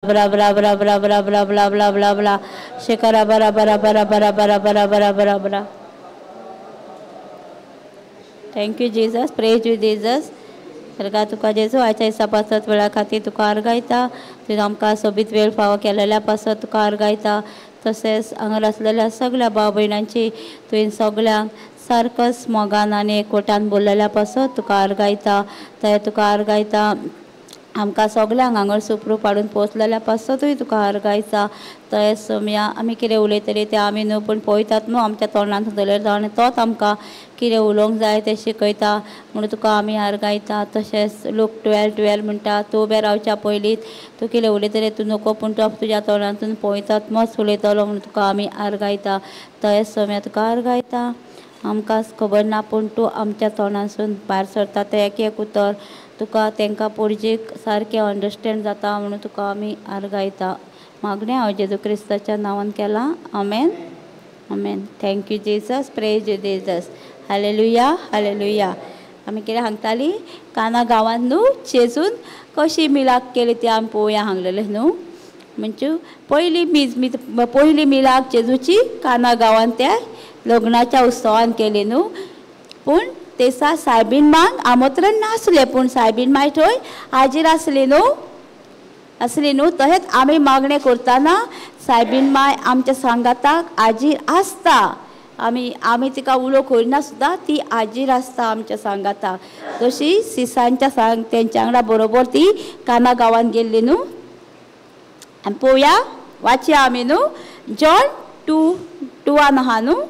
bra bra bra bra bra bra bra bra bra bra shekara bara bara bara bara bara bara bara bara bara. Thank you Jesus, praise you Jesus. सरगा तुका जेजू आयच्या दिसा पासत वेळा खातीर तुका आर्गायता. तुवें आमकां सोबीत वेळ फावो केलेल्या पासत तुका आर्गायता. तशेंच हांगा आसलेल्या सगळ्या भाव भयणांची तुवें सगळ्यांक सारकोच मोगान आनी एकवटान बोललेल्या पासत तुका आर्गायता. थंय तुका आर्गायता आमकां सगळ्यांक हांगर सुप्रूप हाडून पोचलेल्या पासतूय तुका आर्गायता. थंय सोम्या आमी कितें उलयतली तें आमी न्हू पूण पळयतात न्हू आमच्या तोंडांत दवरलें जावन तोच आमकां कितें उलोवंक जाय तें शिकयता म्हणून तुका आमी आर्गायता. तशेंच लोक 12:12 म्हणटा तूं उबें रावच्या पयलींच तूं कितें उलयतलें तूं नकळो पूण तो तुज्या तोंडांतून पळयतात मस्त उलयतलो म्हणून तुका आमी आर्गायता. थंय सोम्या तुका आर्गायता. आमकां खबर ना पूण तूं आमच्या तोंडांसून भायर सरता तें एक एक उतर तुका तांकां पडजेक सारकें अंडरस्टँड जाता म्हणून तुका आमी आर्गायता. मागणें हांव जेजू क्रिस्ताच्या नांवान केलां. Amen amen. Thank you Jesus, praise you Jesus. Hallelujah hallelujah. आमी कितें सांगतालीं काना गांवांत न्हू जेजून कशी मिलाक केली ती आमी पळोवया सांगलेलें न्हू. म्हणजे पयली मिलाक जेजूची काना गांवांत त्या लग्नाच्या उत्सवान केली न्हू. पूण तेसा सायबीन मांग आमंत्रण नासलें पूण सायबीन माय थंय हाजीर आसली न्हू. तशेंच आमी मागणें करतना सायबीन माय आमच्या सांगाताक हाजीर आसता. आमी तिका उलो करिना सुद्दां ती हाजीर आसता आमच्या सांगाताक. तशी सिसांच्या सांग तेंच्या वांगडा बरोबर ती काना गांवांत गेल्ली न्हू. आनी पळोवया वाचया आमी न्हू. जॉन 2:1 आहा न्हू.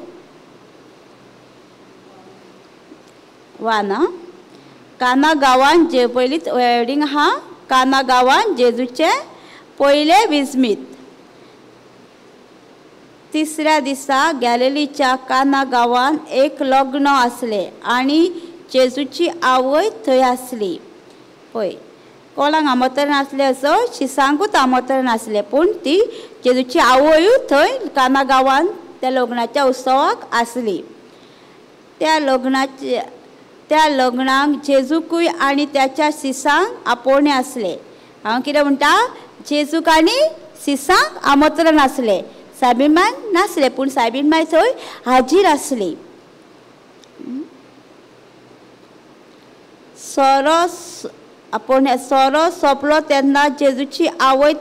1 काना गांवांत जे पयलींच वेडिंग आहा. काना गांवांत जेजूचे पयले विजमीत. तिसऱ्या दिसा गॅलिलीच्या काना गांवांत एक लग्न आसलें आनी जेजूची आवय थंय आसली. पळय कोणाक आमंत्रण आसलें असो शिसांकूच आमंत्रण आसलें पूण ती जेजूची आवयूय थंय काना गांवांत त्या लग्नाच्या उत्सवाक आसली. त्या लग्नाक जेजूकूय आनी त्याच्या सिसांक आपोवणें आसलें. हांव कितें म्हणटा जेजूक आनी सिसांक आमंत्रण आसलें. सायबीन माय नासलें पूण सायबीन माय थंय हाजीर आसली. सोरो सोंपलो तेन्ना जेजूची आवय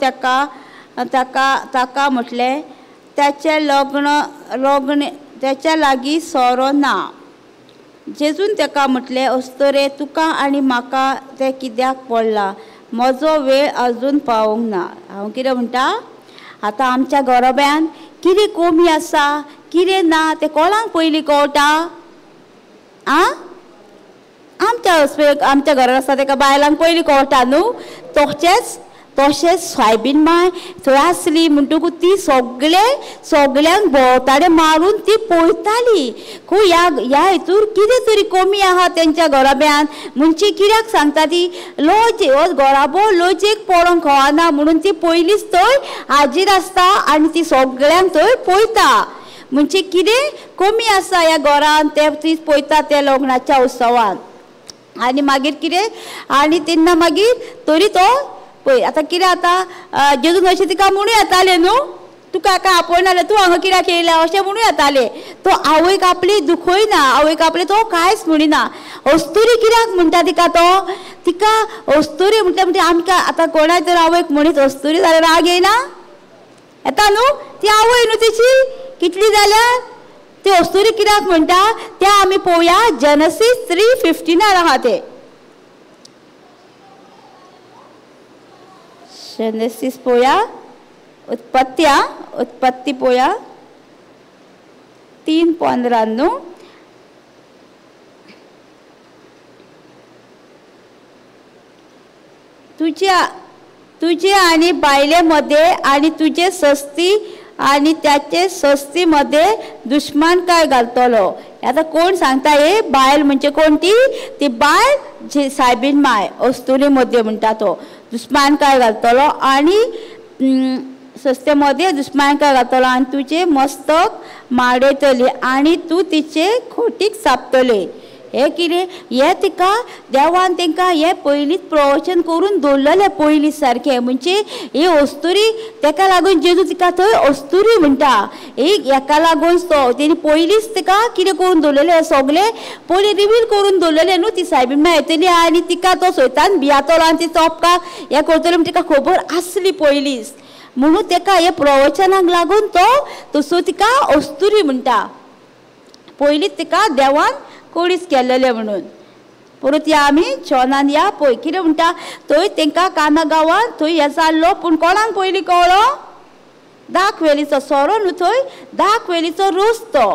ताका म्हटलें त्याच्या लागीं सोरो ना. जेजून ताका म्हटलें अस्तोरे तुका आनी म्हाका तें कित्याक पडलां. म्हजो वेळ आजून पावूंक ना. हांव कितें म्हणटा आतां आमच्या घराब्यान कितें कमी आसा कितें ना तें कोणाक पयलीं कळटा. आमच्या घरांत आसा ताका बायलांक पयलीं कळटा न्हू. तशेंच सायबीन माय थंय आसली म्हणटकूच ती सगळ्यांक भोंवताडे मारून ती पळयताली ह्या हितूर कितें तरी कमी आहा तेंच्या घराब्यान. म्हणजे कित्याक सांगता ती घराबो लजेक पडोंक कळना म्हणून ती पयलींच थंय हाजीर आसता आनी ती सगळ्यांक थंय पळयता. म्हणजे कितें कमी आसा ह्या घरान तें ती पळयता त्या लग्नाच्या उत्सवान. आनी मागीर कितें आनी तेन्ना मागीर तरी तो पळय आतां कितें आतां जेजून अशें तिका म्हणूं येतालें न्हू तुका हाका आपयनालें तूं हांगा कित्याक येयल्या अशें म्हणूं येतालें. तो आवयक आपली दुखयना. आवयक आपले तो कांयच म्हणिना. अस्तुरी कित्याक म्हणटा तिका अस्तुरी म्हणटा म्हणजे आमकां आतां कोणाय जर आवयक म्हणीत अस्तुरी जाल्यार राग येना येता न्हू. ती आवय न्हू तिची कितली जाल्यार ती अस्तुरी कित्याक म्हणटा तें आमी पळोवया. जेनेसीस 3:15 आहा तें. जेनेसीस पळोवया. उत्पत्ती पळोवया 3:15 न्हू. तुझे आनी बायले मध्ये आनी तुझे सस्ती आनी त्याचे सस्ती मध्ये दुश्मन काय घालतलो. आता कोण सांगता हे बायल म्हणजे कोण ती बायल सायबीन माय अस्तुरी मध्ये म्हणटा तो दुश्मन काय घालतलो आनी सस्ते मध्ये दुश्मन काय घालतलो आनी तुझे मस्तक माडयतली आनी तू तिचे खोटीक सापतले. हे कितें हे तिका देवान तांकां हे पयलींच प्रवचन करून दवरलेलें पयलीं सारकें म्हणजे ही अस्तुरी ताका लागून जेजू तिका थंय अस्तुरी म्हणटा हेका लागून तेणी पयलींच तिका कितें करून दवरलेलें सगळें पयलीं रिवील करून दवरलेलें न्हू ती सायबीण माय येतली आनी तिका तो सैतान भियातलो आनी ती चोपकाक हें करतलें म्हणजे तिका खबर आसली पयलींच म्हणून ताका हे प्रवचनाक लागून तो तसो तिका अस्तुरी म्हणटा पयलींच तिका देवान कोणीच केल्लेलें म्हणून परत या आमी जॉनान या पळय कितें म्हणटा थंय तांकां काना गांवांत थंय हे जाल्लो पूण कोणाक पयलीं कळ्ळो दाखवेलीचो सोरो न्हू थंय दाखवेलीचो रोस तो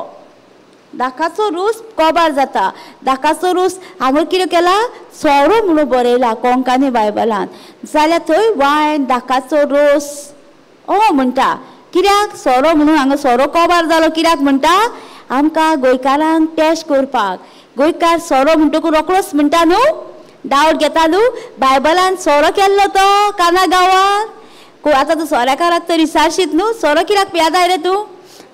दाखाचो रोस कोबार जाता दाखाचो रोस हांगा कितें केला सोरो म्हणून बरयला कोंकणी बायबलान जाल्यार थंय वायन दाखाचो रोस म्हणटा कित्याक सोरो म्हणून हांगा सोरो कोबार जालो कित्याक म्हणटा आमकां गोंयकारांक टेस्ट करपाक गोंयकार सोरो म्हणटकूच रोखडोच म्हणटा न्हू डावट घेता न्हू बायबलान सोरो केल्लो तो काना गांवांत आतां तूं सोऱ्याकाराक तर विचारशीत न्हू सोरो कित्याक पियाता रे तूं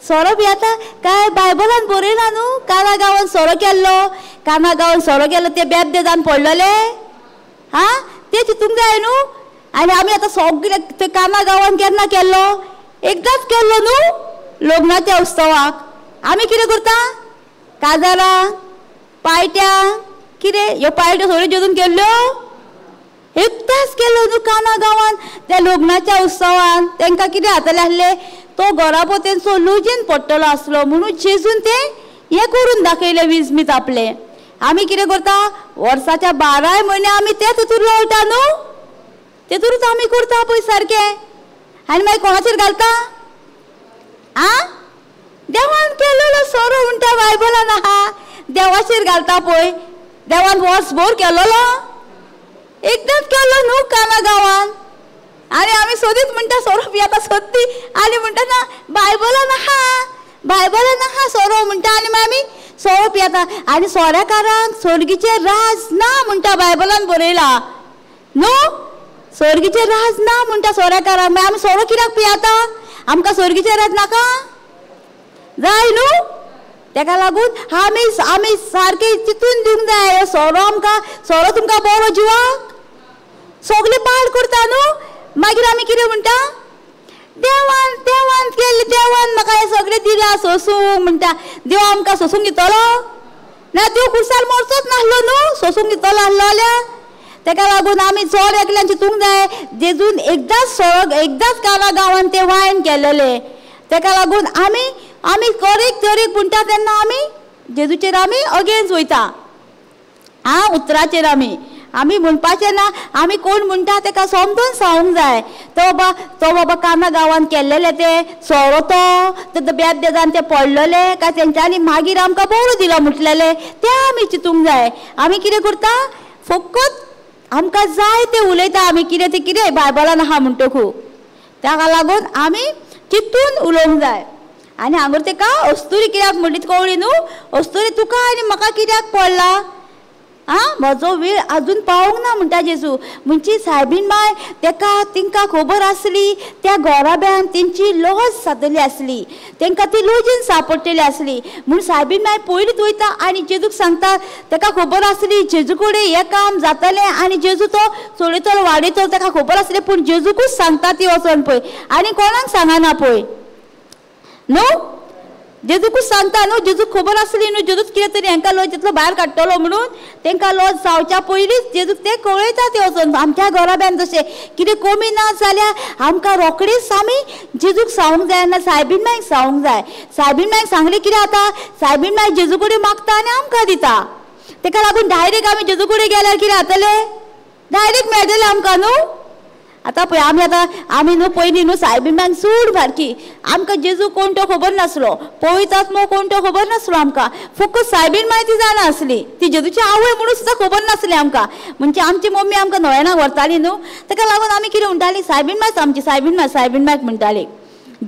सोरो पियाता काय बायबलान बरयला न्हू काना गांवांत सोरो केल्लो काना गांवांत सोरो केल्लो ते बेबदे जावन पडलेले ते चिंतूंक जाय न्हू आनी आमी आतां सगळे ते काना गांवांत केन्ना केल्लो एकदांच केल्लो न्हू लग्नाच्या उत्सवाक आमी कितें करता काजारांक पायट्यांक कितें ह्यो पायट्यो सगळ्यो जेजून केल्ल्यो एकदांच केल्लो न्हू काना गांवांत त्या लग्नाच्या उत्सवान तांकां कितें जातालें आसलें तो घरा तेंचो लुजीन पडटलो आसलो म्हणून जेजून ते हें करून दाखयलें विजमीत आपले आमी कितें करता वर्साच्या 12 म्हयने आमी तेच हितूर लोळटा न्हू तेतूरच आमी करता पळय सारकें आनी मागीर कोणाचेर घालता देवान केल्लो सोरो म्हणटा बायबलान आहा देवाचेर घालता पळय देवान वर्सभर केल्लो एकदांच केल्लो न्हू काना गांवांत आनी आमी सोदीत म्हणटा सोरो पियेता सोदती आनी म्हणटा ना बायबलान आहा सोरो म्हणटा आनी मागीर आमी सोरो पियेता आनी सोऱ्याकारांक सर्गीचें राज ना म्हणटा बायबलान बरयला न्हू सर्गीचें राज ना म्हणटा सोऱ्याकारांक मागीर आमी सोरो कित्याक पियेता आमकां सर्गीचें राज नाका जाय न्हू ताका लागून आमी सारके चिंतून दिवंक जाय सोरो आमकां सोरो तुमकां बरो जिवाक सगळे पाड करता न्हू मागीर आमी कितें म्हणटा देवान केल्लें देवान म्हाका हें सगळें दिलां सोसूंक म्हणटा देव आमकां सोसूंक दितलो ना देव कुर्सार मरचोच नासलो न्हू सोसूंक दितलो आसलो जाल्यार ताका लागून आमी चड एकल्यान चिंतूंक जाय जेजून एकदांच काना गांवांत तें वायन केल्लेलें ताका लागून आमी तरेक म्हणटा तेन्ना आमी जेजूचेर आमी अगेन्स्ट वयता उतराचेर आमी म्हणपाचें ना आमी कोण म्हणटा ताका समजून सांगूंक जाय तो बाबा काना गांवांत केल्लेले ते सोरो तो बेबदे जावन ते पडलेले काय तेंच्यांनी मागीर आमकां बरो दिलो म्हटलेले ते आमी चिंतूंक जाय आमी कितें करता फकत आमकां जाय तें उलयता आमी कितें बायबलान आहा म्हणटकूच ताका लागून आमी चिंतून उलोवंक जाय आनी हांगर ताका अस्तुरी कित्याक म्हणली कळ्ळी न्हू अस्तुरी तुका आनी म्हाका कित्याक पडला म्हजो वेळ आजून पावूंक ना म्हणटा जेजू म्हणजे सायबीण माय तांकां खबर आसली त्या गोराब्यान तेंची लॉस जातली आसली तांकां ती लॉजीन सांपडटली आसली म्हूण सायबीण माय पयलींच वयता आनी जेजूक सांगता ताका खबर आसली जेजू कडेन हें काम जातलें आनी जेजू तो चडयतलो वाडयतलो ताका खबर आसलें पूण जेजूकूच सांगता ती वचोन पळय आनी कोणाक सांगना पळय न्हू जेजूकूच सांगता न्हू जेजूक खबर आसली न्हू जेजूच कितें तरी हांकां लॉज जितलो भायर काडटलो म्हणून तांकां लॉज जावच्या पयलींच जेजूक ते कळयता ते वचोन आमच्या घराब्यान जशें कितें कमी ना जाल्यार आमकां रोखडीच आमी जेजूक सांगूंक जाय आनी सायबीण मांयक सांगूंक जाय सायबीण मांयक सांगलें कितें जाता सायबीण मांय जेजू कडेन मागता आनी आमकां दिता ताका लागून डायरेक्ट आमी जेजू कडेन गेल्यार कितें जातलें डायरेक्ट मेळटलें आमकां न्हू आतां पळय आमी न्हू पयलीं न्हू सायबीण मांयक चड सारकी आमकां जेजू कोण तो खबर नासलो पळयतात न्हू कोण तो खबर नासलो आमकां फकत सायबीण मांय ती जाणा आसली ती जेजूची आवय म्हणून सुद्दां खबर नासली आमकां म्हणजे आमची मम्मी आमकां न्हयणाक व्हरताली न्हू ताका लागून आमी कितें म्हणटाली सायबीण मांय आमची सायबीण मांयक म्हणटाली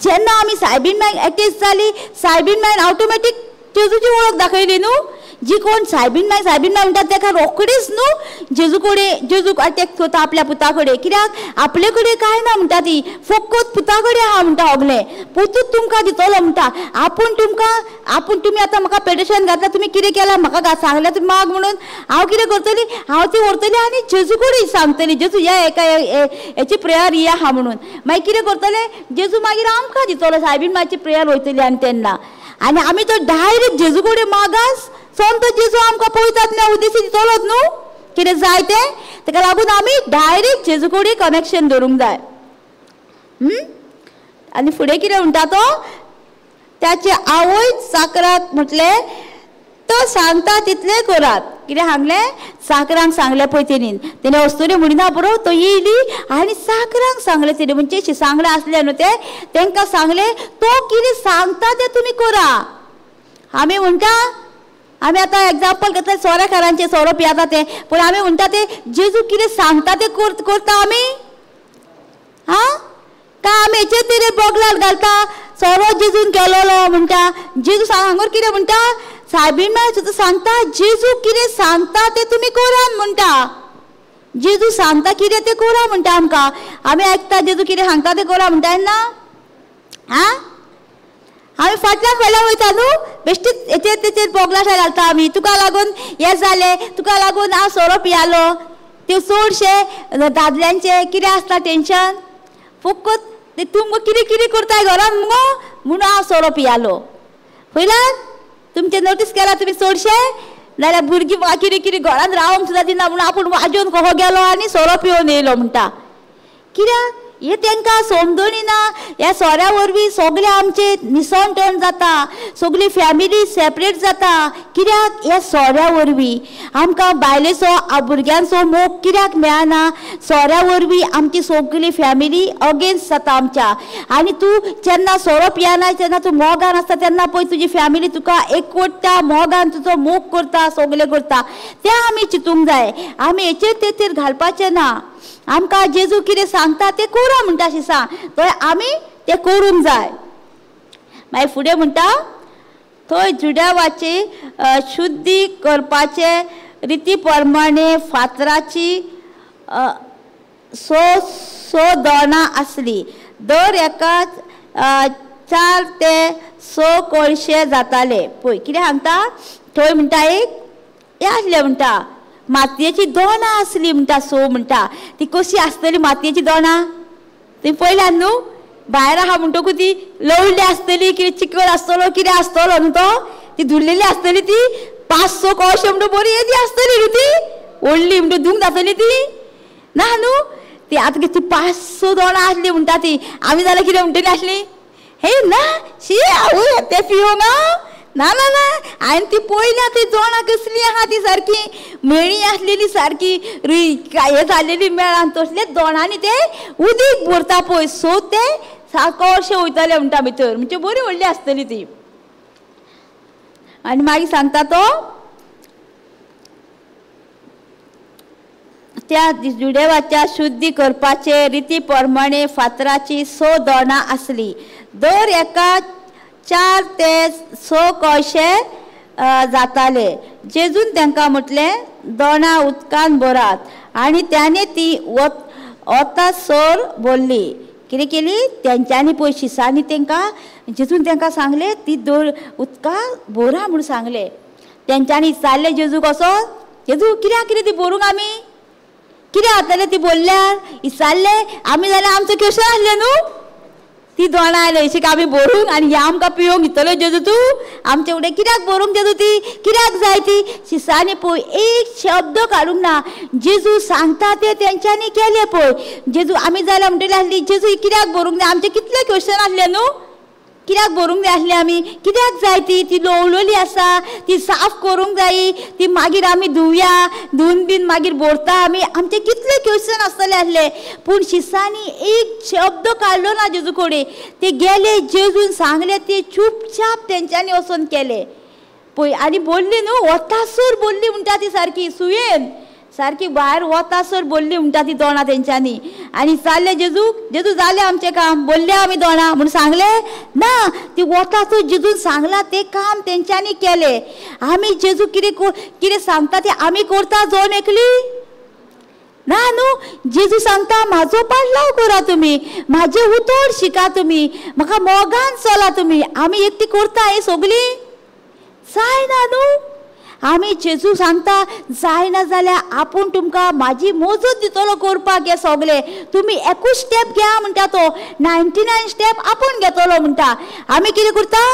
जेन्ना आमी सायबीण मांयक एटेच जाली सायबीण मांयन ऑटोमॅटीक जेजूची वळख दाखयली न्हू जी कोण सायबीण माय म्हणटात ताका रोखडीच न्हू जेजू कडेन जेजू तेक सोता आपल्या पुता कडेन, कित्याक आपले कडेन काय ना म्हणटा ती, फकत पुता कडेन आहा म्हणटा होगले, पुतूच तुमकां दितलो म्हणटा. तुमी आतां म्हाका पेटिशन घातला, तुमी कितें केलां म्हाका सांगल्या तुमी माग म्हणून, हांव कितें करतली, हांव ती व्हरतली आनी जेजू कडेन सांगतली जेजू हेची प्रेयर ही आहा म्हणून. मागीर कितें करतले, जेजू मागीर आमकां दितलो सायबीण माची प्रेयर वयतली आनी तेन्ना, आनी आमी तो डायरेक्ट जेजू कडेन मागास सोंत जेजू आमकां पळयतात न्हू उद्देश दितलोच न्हू कितें जाय तें. ताका लागून आमी डायरेक्ट जेजू कडेन कनेक्शन दवरूंक जाय. आनी फुडें कितें म्हणटा तो, त्याचे आवय साकराक म्हटले तो सांगता तितले करात. कितें सांगलें, साकरांक सांगलें पळय तेणें वस्तूनी म्हणिना बरो, तो येयली आनी साकरांक सांगलें तेणें, म्हणजे सांगलें आसलें न्हू तें, तांकां सांगलें तो कितें सांगता तें तुमी करा. आमी म्हणटा, आमी आतां एग्जाम्पल घेतलें सोऱ्याकारांचें सोरो पियाता तें, पूण आमी म्हणटा तें जेजू कितें सांगता तें करता आमी, काय आमी हेचेर तरी बोगलाट घालता, सोरो जेजून केलोलो म्हणटा, जेजू हांगर कितें म्हणटा, सायबीण माय सांगता जेजू कितें सांगता तें तुमी करात म्हणटा. जेजू सांगता कितें तें करा म्हणटा आमकां. आमी आयकता जेजू कितें सांगता तें करा म्हणटा ना, आमी फाटल्यान वयता न्हू, बेश्टीच हेचेर तेचेर बोगलाट घालता आमी, तुका लागून हें जालें, तुका लागून हांव सोरो पियालो. ते चडशे दादल्यांचे कितें आसता टेंशन, फकत ते तुमकां कितें कितें करताय घरान मुगो म्हणून हांव सोरो पियालो. पळयलां तुमचें नोटीस केला तुमी चडशे, नाल्यार भुरगीं कितें कितें घरान रावंक सुद्दां दिना म्हणून आपूण वाजोवन कहो गेलो आनी सोरो पिवन येयलो म्हणटा. कित्याक हे तांकां समजणिना. ह्या सोऱ्या वरवीं सगळे आमचे निसंटण जाता, सगळी फॅमिली सेपरेट जाता. कित्याक ह्या सोऱ्या वरवीं आमकां बायलेचो भुरग्यांचो मोग कित्याक मेळना, सोऱ्या वरवीं आमची सगळी फॅमिली अगेन्स्ट जाता आमच्या. आनी तूं जेन्ना सोरो पियाना तेन्ना तूं मोगान आसता तेन्ना पळय तुजी फॅमिली तुका एकवटता, मोगान तुजो मोग करता, सगळें करता. तें आमी चिंतूंक जाय. आमी हेचेर तेचेर घालपाचें ना. आमकां जेजू कितें सांगता तें करा म्हणटा शिसा, थंय आमी तें करूंक जाय. मागीर फुडें म्हणटा, थंय जुडावाची शुद्धी करपाचे रिती प्रमाणे फातराची 6 दोणां आसली. दर एका 4 ते 6 कळशे जाताले. पळय कितें सांगता, थंय म्हणटा एक हें आसलें म्हणटा, मातयेची दोणां आसली म्हणटा 6 म्हणटा. ती कशी आसतली मातयेची दोणां, ती पळयल्यान न्हू, भायर आहा म्हणटकूच ती लवली आसतली, कितें चिकट आसतलो कितें आसतलो न्हू तो, ती धुल्लेली आसतली, ती 5-6 कळशे म्हणटा बरी येदी आसतली न्हू, ती व्हडली म्हणटा धुंक जातली ती ना न्हू. ती आतां ती 5-6 दोणां आसली म्हणटा ती. आमी जाल्यार कितें म्हणटली आसली, हे ना शी आवय ते पिवंक ना ना ना. आनी ती पळयल्या ती दोणां कसली आहा, ती सारकी मेळी आसलेली, सारकी हे जालेली मेळान, तसलेच दोणांनी ते उदीक भरता पळय. सो ते कळशे वयतले म्हणटा भितर, म्हणजे बरी व्हडली आसतली ती. आनी मागीर सांगता तो, त्या जुडेवाच्या शुद्धी करपाचे रिती प्रमाणे फातराची 6 दोणां आसली. दर एका 4 ते 6 कळशे जाताले. जेजून तांकां म्हटलें, दोणां उदकान भरात. आनी त्याने ती वता सोर भरली. कितें केली, तेंच्यांनी पळय शिसांनी तांकां जेजून तांकां सांगलें ती उदका भरा म्हूण सांगलें. तेंच्यांनी विचारलें जेजू कसो, जेजू कित्याक कितें ती भरूंक आमी, कितें जातलें ती बोल्ल्यार, विचारलें आमी जाल्यार आमचो क्वेश्चन आसलें न्हू, ती दोणां आयले अशीं आमी भरूंक आनी हे आमकां पिवंक दितलो जेजू तूं, आमचे फुडें कित्याक भरूंक जेजू ती, कित्याक जाय ती. शिसांनी पळय एक शब्द काडूंक ना, जेजू सांगता ते तेंच्यांनी केलें पळय. जेजू आमी जाल्यार म्हणटली आसली जेजू कित्याक भरूंक जाय, आमचे कितले क्वेश्चन आसले न्हू, कित्याक भरूंक जाय आसली आमी, कित्याक जाय ती लोळलोली आसा, ती साफ करूंक जायी, ती मागीर आमी धुवया, धुवन बीन मागीर भरता आमी, आमचे कितले क्वेश्चन आसतले आसले. पूण शिसांनी एक शब्द काडलो ना जेजू कडेन. ते गेले, जेजून सांगले ते चुपचाप तेंच्यांनी वचून केले पळय. आनी बोलली न्हू, वतासूर बोलली म्हणटा ती सारकी सुयेन सारकी भायर वतासर बोलली म्हणटा ती दोणां तेंच्यांनी आनी चालले जेजू जालें आमचें काम बोलले आमी दोणां म्हणून सांगले ना ती वतासर जेजून सांगला ते काम तेंच्यांनी केले आमी जेजू कितें सांगता ते आमी करता जोन एकली ना न्हू जेजू सांगता म्हाजो पाटलाव करा तुमी म्हाजे उतोड शिका तुमी म्हाका मोगान चला तुमी आमी एकटी करता हे सगळी जायना न्हू आमी जेजू सांगता जायना जाल्यार आपूण तुमकां म्हाजी मोजत दितलो करपाक हे सगळे तुमी एकूच स्टेप घ्या म्हणटा तो 99 स्टेप आपूण घेतलो म्हणटा आमी कितें करता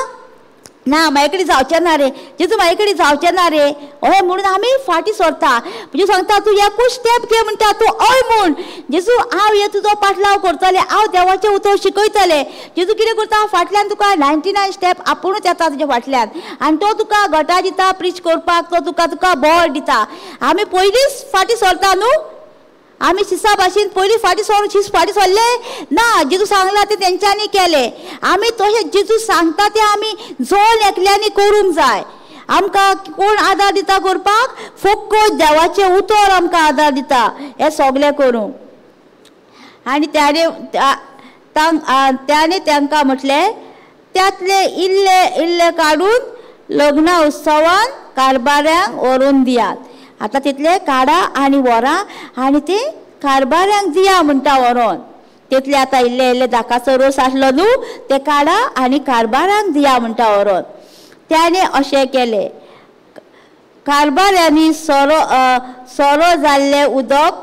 ना म्हाजे कडेन जावचें ना रे जेजू म्हाजे कडेन जावचें ना रे हय म्हणून आमी फाटीं सरता जेजू सांगता तूं एकूच स्टेप घे म्हणटा तूं हय म्हूण जेजू हांव हे तुजो पाटलाव करतलें हांव देवाचें उतर शिकयतलें जेजू कितें करता फाटल्यान तुका 99 स्टेप आपुणूच येता तुज्या फाटल्यान आनी तो तुका घटा दिता प्रीच करपाक तो तुका बळ दिता आमी पयलींच फाटीं सरता न्हू आमी शिसा भाशेन पयलीं फाटीं सरले ना जेजू सांगला ते तेंच्यांनी केले आमी तशें जेजू सांगता ते आमी जोन एकल्यांनी करूंक जाय आमकां कोण आदार दिता करपाक फकत देवाचें उतर आमकां आदार दिता हें सगळें करूंक आनी त्याने तांकां म्हटलें त्यातले इल्ले काडून लग्न उत्सवान कारबाऱ्यांक व्हरून दियात आतां तितले काडा आनी व्हरा आनी ते कारबाऱ्यांक दिया म्हणटा व्हरोन तितले आतां इल्ले दाकाचो रोस आसलो न्हू ते काडा आनी कारबाऱ्यांक दिया म्हणटा व्हरोन त्याने अशें केलें कारबाऱ्यांनी सोरो जाल्लें उदक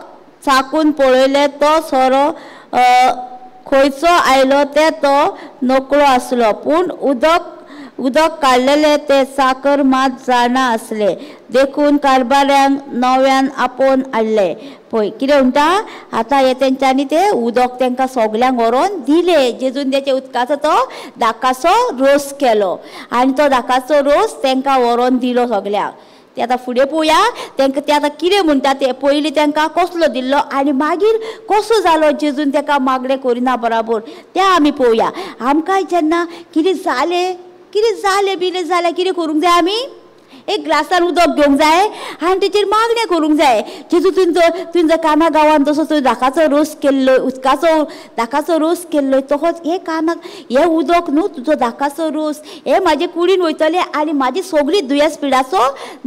चाकून पळयलें तो सोरो खंयचो आयलो ते तो नकळो आसलो पूण उदक काडलेले ते साकर मात जाणा आसले देखून कारबाऱ्यांक नव्यान आपोवन हाडले पळय कितें म्हणटा आतां हे तेंच्यांनी ते उदक तांकां सगल्यांक व्हरोन दिले जेजून तेचे उदकाचो तो दाकाचो रोस केलो आनी तो दाकाचो रोस तांकां व्हरोन दिलो सगल्यांक ते आतां फुडें पळोवया तांकां ते आतां कितें म्हणटा ते पयलीं तांकां कसलो दिल्लो आनी मागीर कसो जालो जेजून ताका मागणें करिना बराबर तें आमी पळोवया आमकां जेन्ना कितें जालें जाल्यार कितें करूंक जाय आमी एक ग्लासान उदक घेवंक जाय आनी तेचेर मागणें करूंक जाय जेजू तुवें जर काना गांवांत तसो तुवें दाकाचो रोस केल्लो उदकाचो दाकाचो रोस केल्लो तसोच हे कानाक हे उदक न्हू तुजो दाकाचो रोस हे म्हाजे कुडीन वयतले आनी म्हाजी सगळी दुयेंस पिडाचो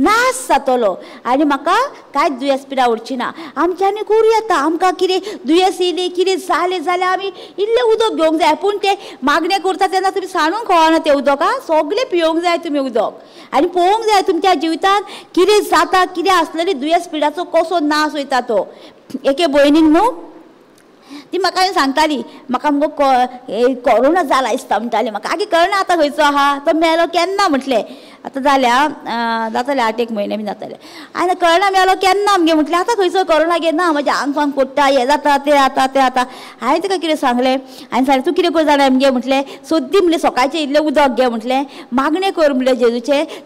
नाश जातलो आनी म्हाका कांयच दुयेंस पिडा उरची ना आमच्यांनी करूं येता आमकां कितें दुयेंस येयली कितें जालें जाल्यार आमी इल्लें उदक घेवंक जाय पूण तें मागणें करता तेन्ना तुमी सांडूंक कळना तें उदक सगळें पिवंक जाय तुमी उदक आनी पळोवंक जाय तुमच्या जिवितांत कितें जाता कितें आसलेली दुयेंस पिडाचो कसो नाश वयता तो एके भयणीक न्हू ती म्हाका सांगताली म्हाका मुगो कोरोना जाला दिसता म्हणटाली म्हाका आगे कळना आतां खंयचो आहा तो मेलो केन्ना म्हटलें आतां जाताले 8 म्हयने बी जाताले आनी कळना मेलो केन्ना आमगे म्हटलें आतां खंयचो कोरोना गे ना म्हाजें आंग फांग पडटा हें जाता तें जाता हांवें ताका कितें सांगलें हांवें सांगलें तूं कितें कर जाणा आमगे म्हटलें सोद्दी म्हणलें सकाळचें इल्लें उदक घे म्हटलें मागणें कर म्हणलें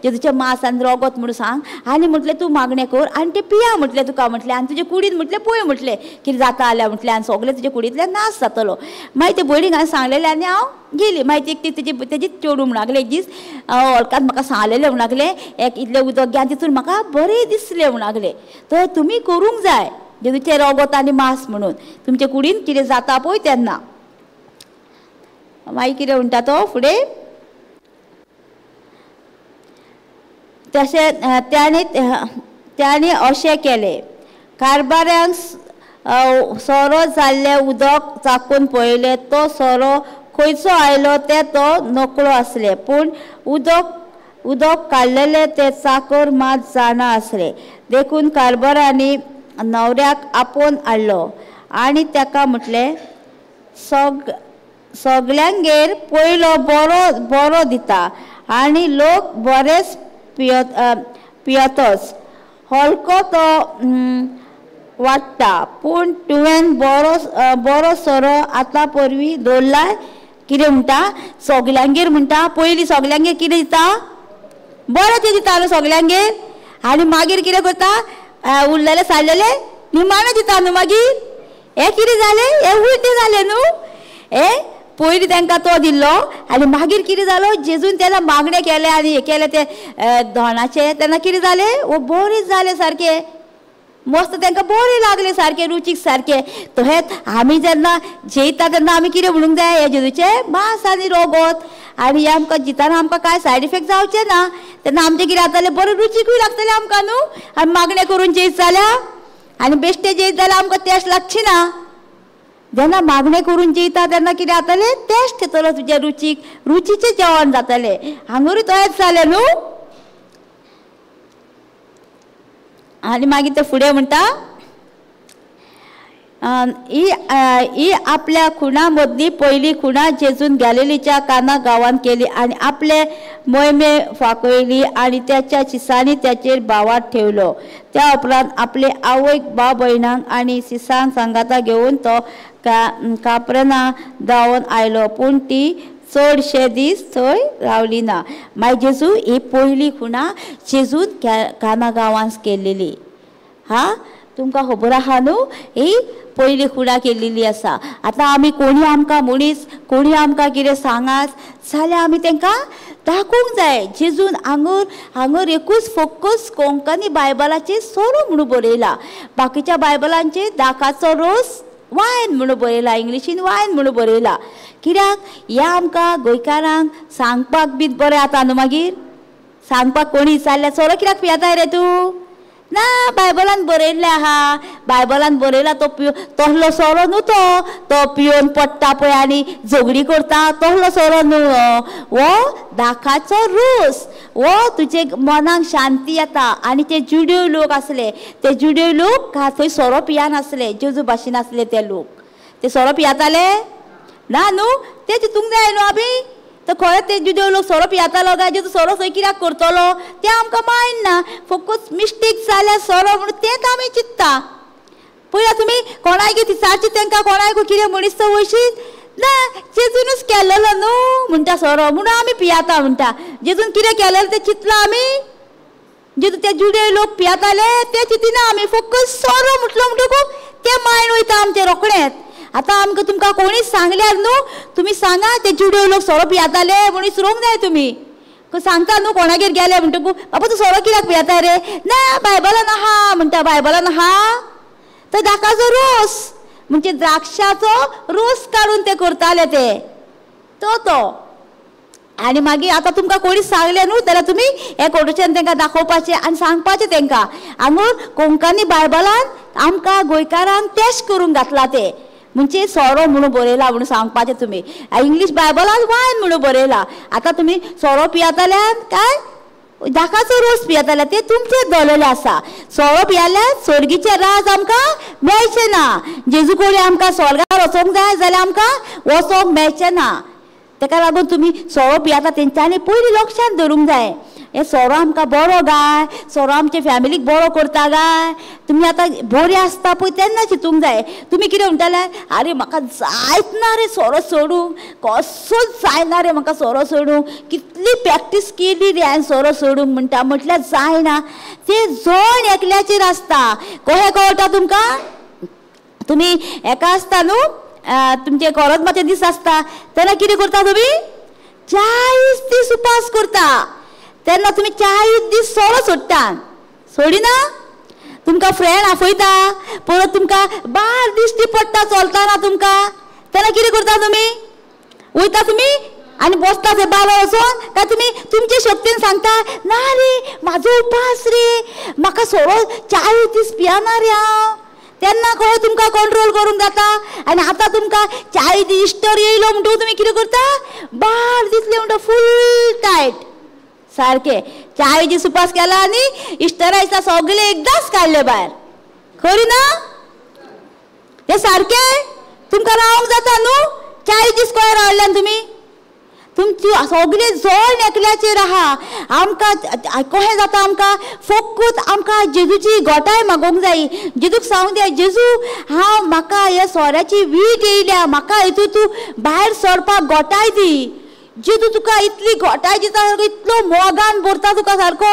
जेजूचें मांस आनी रगत म्हणून सांग आनी म्हटलें तूं मागणें कर आनी तें पिया म्हटलें तुका म्हटलें आनी तुजे कुडीन म्हटलें पळय म्हटलें कितें जाता जाल्यार म्हटलें आनी सगळें तुजे कुडींतल्यान नाश जातलो मागीर ते भयणीक हांवें सांगलेलें आनी हांव गेली मागीर तेजी चेडूं म्हणून लागलें एक दीस हॉलकांत म्हाका सांगलेलें म्हणून लागलें एक इल्लें उदक घे आनी तितून म्हाका बरें दिसलें म्हणून लागलें तर तुमी करूंक जाय जेजूचें रगत आनी मांस म्हणून तुमचे कुडीन कितें जाता पळय तेन्ना मागीर कितें म्हणटा तो फुडें तशें त्याने अशें केलें कारबाऱ्यांक सोरो जाल्लें उदक चाकून पळयलें तो सोरो खंयचो आयलो ते तो नकळो आसले पूण उदक काडलेले ते चाकर मात जाणा आसले देखून कारबारांनी न्हवऱ्याक आपोवन हाडलो आनी ताका म्हटलें सगल्यांगेर पयलो बरो दिता आनी लोक बरेच पियतच हलको तो वाडटा पूण तुवें बरो सोरो आतां परवीं दवरला कितें म्हणटा सगल्यांगेर म्हणटा पयलीं सगल्यांगेर कितें दिता बरें तें दिता न्हू सगल्यांगेर आनी मागीर कितें करता उरलेलें सारलेलें निमाणें दिता न्हू मागीर हें कितें जालें हें उलटें जालें न्हू हें पयलीं तांकां तो दिल्लो आनी मागीर कितें जालो जेजून तेन्ना मागणें केलें आनी हें केलें तें धोणाचें तेन्ना कितें जालें बरें जालें सारकें मस्त तांकां बरें लागलें सारकें रुचीक सारकें. तशेंच आमी जेन्ना जेयता तेन्ना आमी कितें म्हणूंक जाय, हे जेजूचें मांस आनी रगत, आनी हे आमकां जिताना आमकां कांय सायड इफेक्ट जावचें ना. तेन्ना आमचें कितें जातलें, बरें रुचीकूय लागतलें आमकां न्हू. आमी मागणें करून जेयत जाल्यार आनी बेश्टें जेयत जाल्यार आमकां टेस्ट लागची ना. जेन्ना मागणें करून जेयता तेन्ना कितें जातलें, टेस्ट येतलो तुज्या रुचीक, रुचीचें जेवण जातलें. हांगूय तशेंच जालें न्हू. आनी मागीर ते फुडें म्हणटा, ही आपल्या खुणा मदली पयली खुणा जेजून गॅलिलीच्या काना गांवांत केली आनी आपले मोहिमे फाकयली आनी त्याच्या शिसांनी त्याचेर भावात ठेवलो. त्या उपरांत आपले आवयक भाव भयणांक आनी शिसांक सांगाता घेवन तो कापरना धांवन आयलो, पूण ती चडशे दीस थंय रावली ना. मागीर जेजू ही पयली खुणा जेजून काना गांवांत केल्लेली. तुमकां खबर आहा न्हू, ही पयली खुणा केल्लेली आसा. आतां आमी कोणी आमकां मनीस कोणी आमकां कितें सांगात जाल्यार आमी तांकां दाखोवंक जाय. जेजून हांगर एकूच फकत कोंकणी बायबलाचेर सोरो म्हणून बरयला. बाकीच्या बायबलांचेर दाकाचो रोस वायन म्हणून बरयला, इंग्लिशीन वायन म्हणून बरयला. कित्याक हें आमकां गोंयकारांक सांगपाक बी बरें जाता न्हू. मागीर सांगपाक कोणी विचारल्यार सोरो कित्याक पियेता रे तूं, ना बायबलान बरयल्लें आहा, बायबलान बरयला तो तसलो सोरो न्हू, तो पिवन पडटा पळय आनी झगडी करता तसलो सोरो न्हू. हो दाकाचो रोस, हो तुजे मनाक शांती येता. आनी ते जुडियो लोक आसले, ते जुडियो लोक थंय सोरो पियानासले, जेजू भाशेन आसले ते लोक. ते सोरो पियेताले ना न्हू, ते चिंतूंक जाय न्हू आमी. तर खरें ते जुडियो लोक सोरो पियेतालो काय, जेजू सोरो थंय कित्याक करतलो तें आमकां माहीत ना. फकत मिस्टेक जाल्यार सोरो म्हणून तेंच आमी चिंतता. पळया तुमी कोणायक विचारची तांकां, कोणायक कितें मनीस तो वयशीत ना, जेजूनच केल्लो न्हू म्हणटा सोरो म्हणून आमी पियेता म्हणटा. जेजून कितें केलेलें तें चिंतलां आमी. जेजू ते जुडियो लोक पियेताले ते चिंतिना आमी, फकत सोरो म्हटलो म्हणटकूच तें मायंड वयता आमचें रोखडेंच. आतां आमकां तुमकां कोणी सांगल्यार न्हू, तुमी सांगा ते जुडियो लोक सोरो पियेताले म्हणून विचारूंक जाय तुमी. सांगता न्हू कोणागेर गेले म्हणटकूच, बाबा तूं सोरो कित्याक पियेता रे, ना बायबलान आहा म्हणटा. बायबलान आहा तो दाकाचो रोस, म्हणजे द्राक्षाचो रोस काडून ते करताले ते तो. आनी मागीर आतां तुमकां कोणी सांगलें न्हू जाल्यार तुमी हे कोटूच्यान तांकां दाखोवपाचें आनी सांगपाचें तांकां. हांगूर कोंकणी बायबलान आमकां गोंयकारांक टेस्ट करून घातला ते, म्हणजे सोरो म्हणून बरयला म्हणून सांगपाचें तुमी. इंग्लीश बायबलान वायन म्हणून बरयला. आतां तुमी सोरो पियेताल्यार काय दाकाचो रोस पियेताल्यार ते तुमचेच दवरलेले आसा. सोरो पियेल्यार सर्गीचें राज आमकां मेळचें ना. जेजू कोणी आमकां स्वर्गार वचोंक जाय जाल्यार आमकां वचोंक मेळचें ना. ताका लागून तुमी सोरो पियेता तेंच्यांनी पयलीं लक्षांत धरूंक जाय, हे सोरो आमकां बरो गाय, सोरो आमचे फॅमिलीक बरो करता गाय. तुमी आतां बरे आसता पळय तेन्ना चिंतूंक जाय. तुमी कितें म्हणटाले, आरे म्हाका जायत ना रे सोरो सोडूंक, कसोच जायना रे म्हाका सोरो सोडूंक, कितली प्रॅक्टीस केली रे हांवें सोरो सोडूंक म्हणटा, म्हटल्यार जायना. ते जण एकल्याचेर आसता. कशें कळटा तुमकां, तुमी हेका आसता न्हू तुमचे कोरोजमाचे दीस आसता तेन्ना कितें करता तुमी, 40 दीस उपास करता. तेन्ना तुमी 40 दीस सोरो सोडटा, सोडिना. तुमकां फ्रेंड आफयता, परत तुमकां 12 दीस ती पडटा चलतना तुमकां, तेन्ना कितें करता तुमी, वयता तुमी आनी बसता थंय बाबा वचोन, काय तुमी तुमचे शक्तीन सांगता ना रे म्हाजो उपास रे, म्हाका सोरो 40 दीस पियेना रे हांव. तेन्ना खंय तुमकां कंट्रोल करूंक जाता. आनी आतां तुमकां 40 दीस इस्टर येयलो म्हणटकूच तुमी कितें करता, 12 दिसले म्हणटा फूल टायट सारके 40 दीस उपास केला आनी इस्टरा दिसा सगळे एकदांच काडले भायर. खरी ना हे सारके तुमकां रावंक जाता न्हू. 40 दीस खंय रावल्यान तुमी, तुमची सगळे जण एकल्याचेर आहा. आमकां कशें जाता, आमकां फकत आमकां जेजूची गोठाय मागोवंक जाय. जेजूक सांगूंक जाय, जेजू हांव म्हाका हे सोऱ्याची वीट येयल्या, म्हाका हितून तूं भायर सरपाक गोठाय दी. जेजू तुका इतली गोठाय दिता, इतलो मोगान भरता तुका सारको.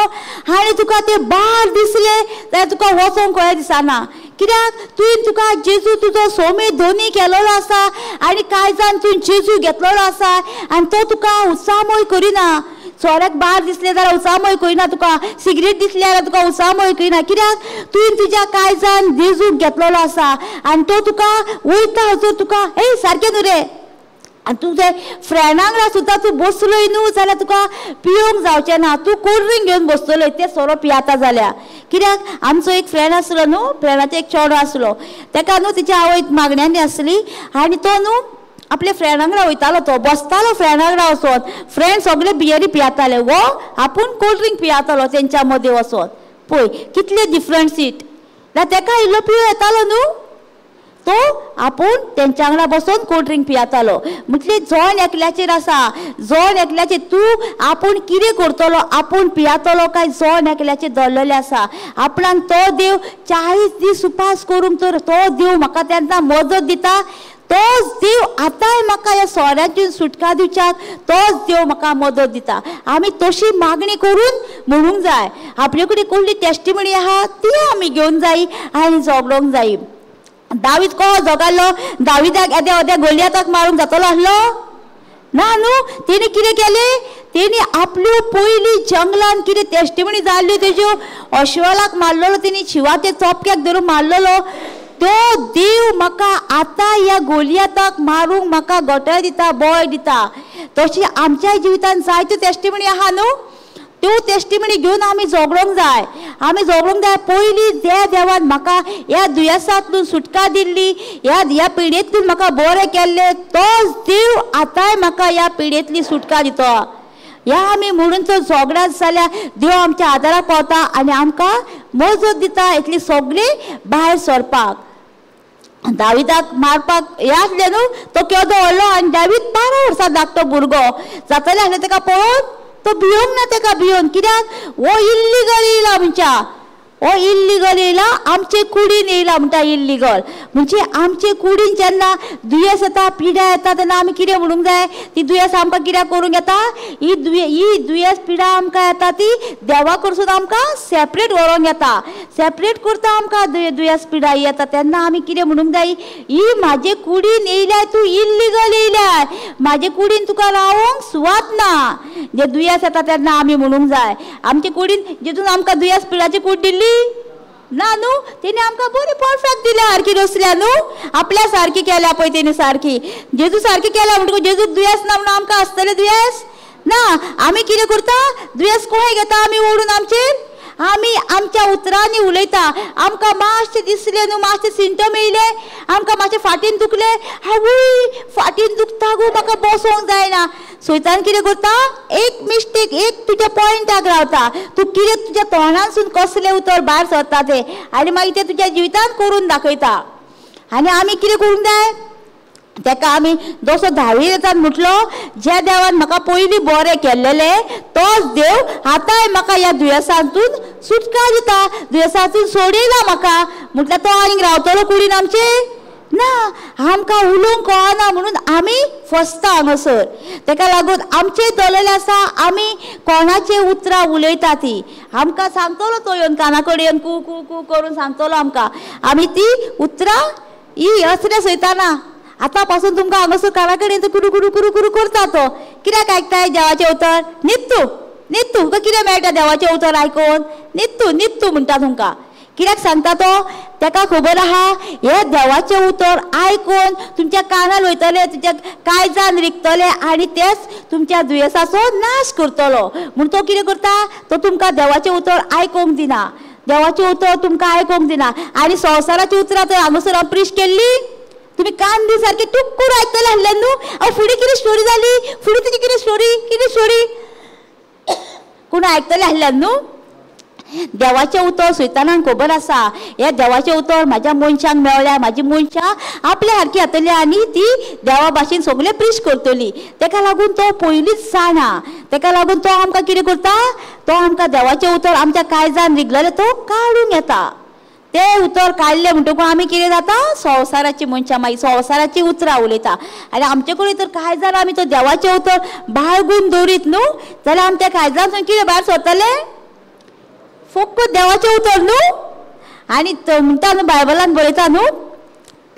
आनी तुका ते 12 दिसले जाल्यार तुका वचोंक खंय दिसना. कित्याक तुवें तुका जेजू तुजो सोमे धनी केलेलो आसा आनी काळजान तुवें जेजू घेतलेलो आसा आनी तो तुका उत्सामय करिना. चोऱ्याक बार दिसले जाल्यार उसाम ऐकयना तुका, सिगरेट दिसले जाल्यार तुका उसाम ऐकयना. कित्याक तुवें तुज्या काळजान जेजूक घेतलेलो आसा आनी तो तुका वयता हजूर तुका ए सारकें न्हू रे. आनी तुजे फ्रेंडा वांगडा सुद्दां तूं बसलोय न्हू जाल्यार तुका पिवंक जावचें ना. तूं कोल्ड ड्रिंक घेवन बसतलोय ते सोरो पियाता जाल्यार. कित्याक आमचो एक फ्रेंड आसलो न्हू, फ्रेंडाचो एक चेडो आसलो, ताका न्हू तिच्या आवय मागण्यांनी आसली आनी तो न्हू आपल्या फ्रेंडा वांगडा वयतालो, तो बसतालो फ्रेंडा वांगडा वचोन. फ्रेंड सगळे बियरी पियाताले, वो आपूण कोल्ड ड्रिंक पियातालो तेंच्या मदीं वचोन. पळय कितले डिफरंट सीट. जाल्यार ताका इल्लो पियो येतालो न्हू, तो आपूण तेंच्या वांगडा बसोन कोल्ड ड्रिंक पियातालो. म्हटले जॉन एकल्याचेर आसा, जॉन एकल्याचेर तूं आपूण कितें करतलो, आपूण पियातलो काय जॉन एकल्याचेर दवरलेले आसा. आपणाक तो देव 40 दीस उपास करूंक तर तो देव म्हाका तेन्ना मजत दिता. तोच देव आतांय म्हाका ह्या सोऱ्याची सुटका दिवच्याक तोच देव म्हाका मदत दिता. आमी तशी मागणी करून म्हणूंक जाय. आपले कडेन कसली टेस्टिमनी आहा ती आमी घेवन जाय आनी झगडोंक जाय. दावीद को झगडलो, दाविदाक येद्या ओद्या गोलियाताक मारूंक जातलो आसलो ना न्हू. तेणी कितें केलें, तेणी आपल्यो पयली जंगलान कितें टेस्टिमनी जाल्ल्यो तेज्यो, अश्वलाक मारलेलो तेणी, शिवाचे चोपक्याक धरून मारलेलो. तो देव म्हाका आतां ह्या गोलियाताक मारूंक म्हाका घोटाळ दिता, बळ दिता. तशी आमच्या जिवितान जायत्यो टेस्टिमनी आहा न्हू, त्यो टेस्टिमनी घेवन आमी झगडोंक जाय. आमी झगडोंक जाय. पयली त्या देवान म्हाका ह्या दुयेंसांतल्यान सुटका दिल्ली, ह्या पिडेंतल्यान म्हाका बरें केल्लें, तोच देव आतांय म्हाका ह्या पिडेंतली सुटका दिता. ह्या आमी म्हणून तर झगडात जाल्यार देव आमच्या आदाराक पावता आनी आमकां मजत दिता इतली सगळी भायर सरपाक. दाविदाक मारपाक हे आसलें न्हू, तो केदो व्हरलो आनी दावीद 12 वर्सां धाकटो भुरगो जातालें आसलें ताका पळोवन तो भियोंक ना. ताका भियोन कित्याक हो इल्लीगल येयला म्हणच्या, हो इल्लीगल येयला आमचे कुडीन येयला म्हणटा. इल्लीगल म्हणजे आमचे कुडीन जेन्ना दुयेंस येता, पिड्या येता तेन्ना आमी कितें म्हणूंक जाय, ती दुयेंस आमकां कित्याक करूंक येता, ही दुयेंस पिडा आमकां येता ती देवा कडसून आमकां सेपरेट व्हरोंक येता. सेपरेट करता आमकां दुयेंस पिडा येता तेन्ना आमी कितें म्हणूंक जाय, ही म्हाजे कुडीन येयल्यार तूं इल्लीगल येयल्यार, म्हाजे कुडीन तुका रावोंक सुवात ना. जे दुयेंस येता तेन्ना आमी म्हणूंक जाय आमचे कुडीन जेतून आमकां दुयेंस पिडाची कूड दिल्ली ना न्हू, तेणी आमकां बरी परफेक्ट दिल्या सारकी रचल्या न्हू, आपल्या सारकी केल्या पळय तेणी सारकी. जेजू सारकी केल्या म्हणटकूच जेजूक दुयेंस ना म्हणून आमकां आसतलें दुयेंस ना. आमी कितें करता, दुयेंस कोणें घेता आमी ओडून आमचेर, आमी आमच्या उतरांनी उलयता. आमकां मातशें दिसलें न्हू, मातशें सिम्टम येयले, आमकां मातशें फाटीन दुखलें, आवय फाटीन दुखता गो म्हाका बसोंक जायना. सैतान कितें करता, एक मिस्टेक, एक तुज्या पॉयंटाक रावता. तूं कितें तुज्या तोंडानसून कसलें उतर भायर सरता तें आनी मागीर तें तुज्या जिवितांत करून दाखयता. आनी आमी कितें करूंक जाय, ताका आमी जसो दाविदान म्हटलो, ज्या देवान म्हाका पयलीं बरें केल्लेलें तोच देव आतांय म्हाका ह्या दुयेंसांतून सुटका दिता, दुयेंसांतून सोडयला म्हाका. म्हटल्यार तो आनीक रावतलो कुडीन आमचे ना. आमकां उलोवंक कळना म्हणून आमी फसता हांगासर. ताका लागून आमचे दवरलेले आसा, आमी कोणाचे उतरां उलयता ती आमकां सांगतलो तो येवन काना कडेन येवन कू कू कू करून सांगतलो आमकां. आमी ती उतरां ही असले सैताना आतां पासून तुमकां हांगासर काना कडेन कुरू कुरू कुरू कुरू करता. तो कित्याक आयकताय देवाचें उतर, न्हिद तुका कितें मेळटा देवाचें उतर आयकून, न्हिद तूं म्हणटा तुमकां. कित्याक सांगता तो, ताका खबर आहा हे देवाचें उतर आयकून तुमच्या कानार वयतले, तुमच्या काळजान रिगतले आनी तेच तुमच्या दुयेंसाचो नाश करतलो. म्हूण तो कितें करता, तो तुमकां देवाचें उतर आयकूंक दिना, देवाचें उतर तुमकां आयकूंक दिना. आनी संवसाराची उतरां तर हांगासर हांव प्रीच केल्ली, तुमी कान बी सारके टुक्कूर आयकतले आसले न्हू. फुडें कितें स्टोरी जाली, फुडें तुजी कितें स्टोरी कोण आयकतले आसले न्हू. देवाचें उतर सैतानाक खबर आसा, हे देवाचें उतर म्हाज्या मनशांक मेळ्ळ्या, म्हाजी मनशां आपल्या सारकी जातली आनी ती देवा भाशेन सगळे प्रीच करतली. ताका लागून तो पयलींच जाणा. ताका लागून तो आमकां कितें करता, तो आमकां देवाचें उतर आमच्या काळजान रिगलेलें तो काडूंक येता. ते उतर काडले म्हणटकूच आमी कितें जाता, संवसाराची मनशां मागीर संवसाराची उतरां उलयता. आनी आमचे कडेन तर कांय जाणां आमी तो देवाचें उतर बाळगून दवरीत न्हू जाल्यार आमच्या काळजांतसून कितें भायर सरतलें, फकत देवाचें उतर न्हू. आनी म्हणटा न्हू बायबलान बरयता न्हू,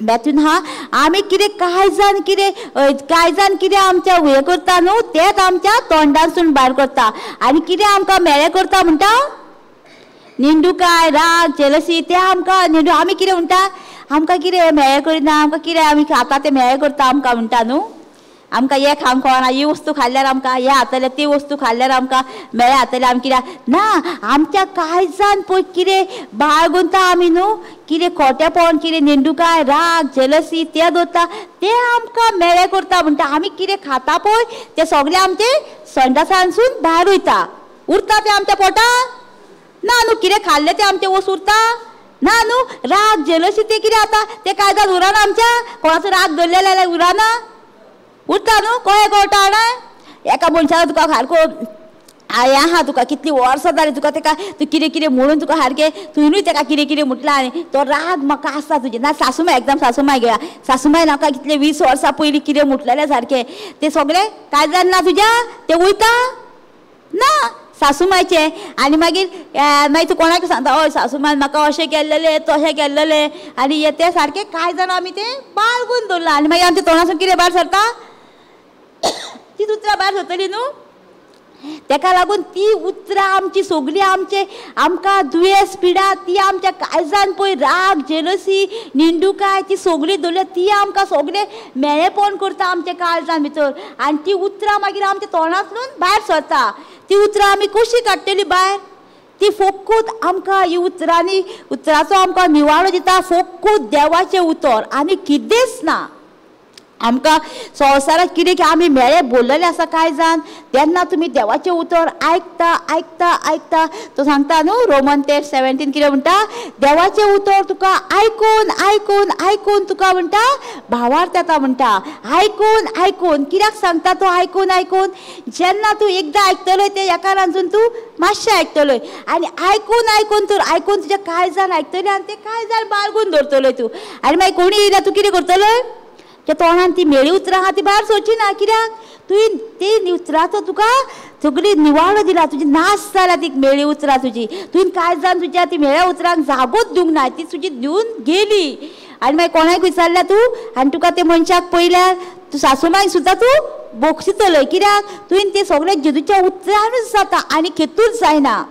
बेतून हा आमी कितें कांय जाण कितें आमच्या हे करता न्हू तेच आमच्या तोंडासून भायर करता आनी कितें आमकां मेळ्ळें करता म्हणटा निंदूकाय राग जेलसी ते आमकां निंदू आमी कितें म्हणटा आमकां कितें मेळ्ळें करिना आमकां कितें आमी खाता तें मेळ्ळें करता आमकां म्हणटा न्हू आमकां हे खावंक कळना ही वस्तू खाल्ल्यार आमकां हे जातलें ती वस्तू खाल्ल्यार आमकां मेळ्ळें जातलें आमी कित्याक ना आमच्या काळजान पळय कितें बाळगुंता आमी न्हू कितें खोटेपण कितें निंदूकाय राग जेलसी तें दवरता तें आमकां मेळ्ळें करता म्हणटा आमी कितें खाता पळय तें सगळें आमचें संडासांसून भायर वयता उरता तें आमच्या पोटांत ना न्हू कितें खाल्लें तें आमचें वस उरता ना न्हू राग जेलसी तें कितें जाता तें कायदान उरना आमच्या कोणाचो राग धरलेले जाल्यार उरना उरता न्हू कळ्ळें गवटा जाणा एका मनशान तुका सारको हें आहा तुका कितलीं वर्सां जालीं तुका तेका तूं कितें कितें म्हणून तुका सारकें तुवेंनूय तेका कितें कितें म्हटलां आनी तो राग म्हाका आसता तुजें ना सासूमाय एकदम सासूमाय घेया सासूमाय म्हाका कितले 20 वर्सां पयलीं कितें म्हटलेलें सारकें तें सगळें कांय जालें ना तुज्या तें वयता ना सासूमायचें आनी मागीर तूं कोणाक सांगता हय सासूमायन म्हाका अशें केल्लेलें तशें केल्लेलें आनी तें सारकें कांय जाण आमी तें बाळगून दवरलां आनी मागीर आमच्या तोंडासून कितें भायर सरता ती उतरां भायर सरतलीं न्हू तेका लागून ती उतरां आमची सगळीं आमकां दुयेंस पिडा ती आमच्या काळजान पळय राग जेलसी निंदूकाय ती सगळीं दवरल्या ती आमकां सगळें मेळेपण करता आमच्या काळजान भितर आनी ती उतरां मागीर आमच्या तोंडांतल्यान भायर सरता ती उतरां आमी कशीं काडटलीं भायर ती फकत आमकां ही उतराचो आमकां निवाळो दिता फकत देवाचें उतर आनी कितेंच ना आमकां संवसारांत कितें आमी मेळ्ळें बोललेलें आसा कांय जाण तेन्ना तुमी देवाचें उतर आयकता आयकता आयकता तो सांगता न्हू रोमन 10:17 कितें म्हणटा देवाचें उतर तुका आयकून आयकून आयकून तुका म्हणटा भावार्थ येता म्हणटा आयकून आयकून कित्याक सांगता तो आयकून आयकून जेन्ना तूं एकदां आयकतलोय तें एका रांदून तूं मातशें आयकतलोय आनी आयकून आयकून तर आयकून तुज्या कांय जाण आयकतलीं आनी तें कांय जाण बाळगून दवरतलोय तूं आनी मागीर कोणी येयल्यार तूं कितें करतलोय त्या तोंडान ती मेळी उतरां आहा ती भायर सरची ना कित्याक तुवें ती उतरांचो तुका सगळी निवाळो दिला तुजी नाश जाल्या ती मेळी उतरां तुजी तुवें कांय जाण तुज्या ती मेळ्या उतरांक जागोच दिवंक ना ती तुजी दिवन गेली आनी मागीर कोणाक विचारल्या तूं आनी तुका ते मनशाक पयल्यार तूं सासूमांक सुद्दां तूं बोगशितलोय कित्याक तुवें ते सगळे जेजूच्या उतरानूच जाता आनी खेतूच जायना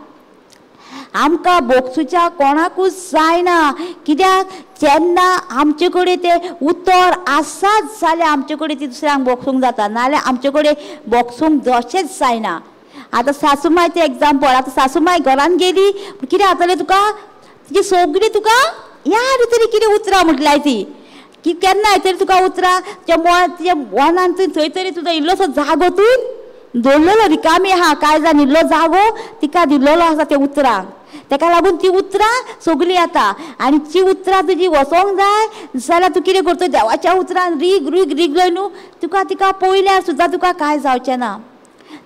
आमकां बोगसूच्या कोणाकूच जायना कित्याक जेन्ना आमचे कडेन तें उतर आसात जाल्यार आमचे कडेन ती दुसऱ्यांक बोगसूंक जाता नाल्यार आमचे कडेन बोगसूंक जशेंच जायना आतां सासूमाय तें एग्जाम्पल आतां सासूमाय घरान गेली कितें जातलें तुका तुजी सगळीं तुका याद तरी कितें उतरां म्हटल्यार ती की केन्ना तरी तुका उतरां तुज्या मनान थंय तरी तुजो इल्लोसो जागो तुवें दवरलेलो रिकामी आहा कांय जाण इल्लो जागो तिका दिल्लेलो आसा त्या उतरांक तेका लागून ती उतरां सगळीं येता आनी ती उतरां तुजी वचोंक जाय जाल्यार तूं कितें करता देवाच्या उतरान रिगलय न्हू तिका पळयल्यार सुद्दां तुका कांय जावचें ना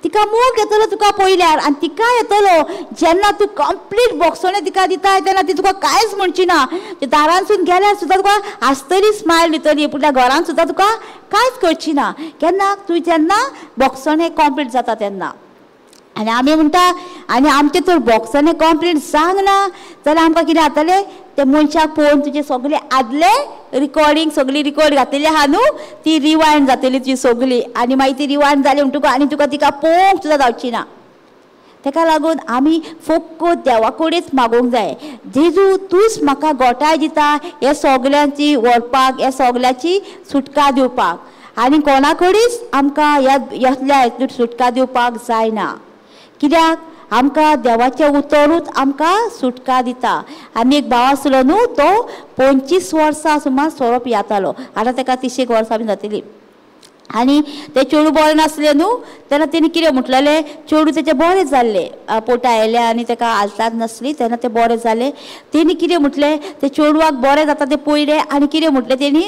तिका मोग येतलो तुका पळयल्यार आनी तिका येतलो जेन्ना तूं कंप्लीट बोगसणें तिका दिता तेन्ना ती तुका कांयच म्हणची ना दारांसून गेल्यार सुद्दां तुका आसतली स्मायल दितली पूण घरान सुद्दां तुका कांयच करची ना केन्ना तूं जेन्ना बोगसणें कंप्लीट जाता तेन्ना आनी आमी म्हणटा आनी आमचें तर बोगसणें कंप्लीट जावंक ना जाल्यार आमकां कितें जातलें ते मनशाक पळोवन तुजें सगळें आदलें रिकॉर्डिंग सगळी रिकॉर्ड घातलेली आहा न्हू ती रिवायंड जातली तुजी सगळी आनी मागीर ती रिवायंड जाली म्हणटकूच आनी तुका तिका पळोवंक सुद्दां जावची ना तेका लागून आमी फकत देवा कडेच मागोवंक जाय जेजू तूंच म्हाका घोटाय दिता हे सगळ्यांची व्हरपाक हे सगळ्याची सुटका दिवपाक आनी कोणा कडेच आमकां ह्या सुटका दिवपाक जायना कित्याक आमकां देवाचें उतरूच आमकां सुटका दिता आनी एक भाव आसलो न्हू तो 25 वर्सां सुमार सोरोप येतालो आतां ताका 30 वर्सां बीन जातलीं आनी ते चेडूं बरें नासलें न्हू तेन्ना तेणी कितें म्हटलेलें चेडूं तेचें बरें जाल्लें पोटा आयलें आनी ताका हालचाल नासली तेन्ना तें बरें जालें तेणी कितें म्हटलें ते चेडवाक बरें जाता तें पळयलें आनी कितें म्हटलें तेणी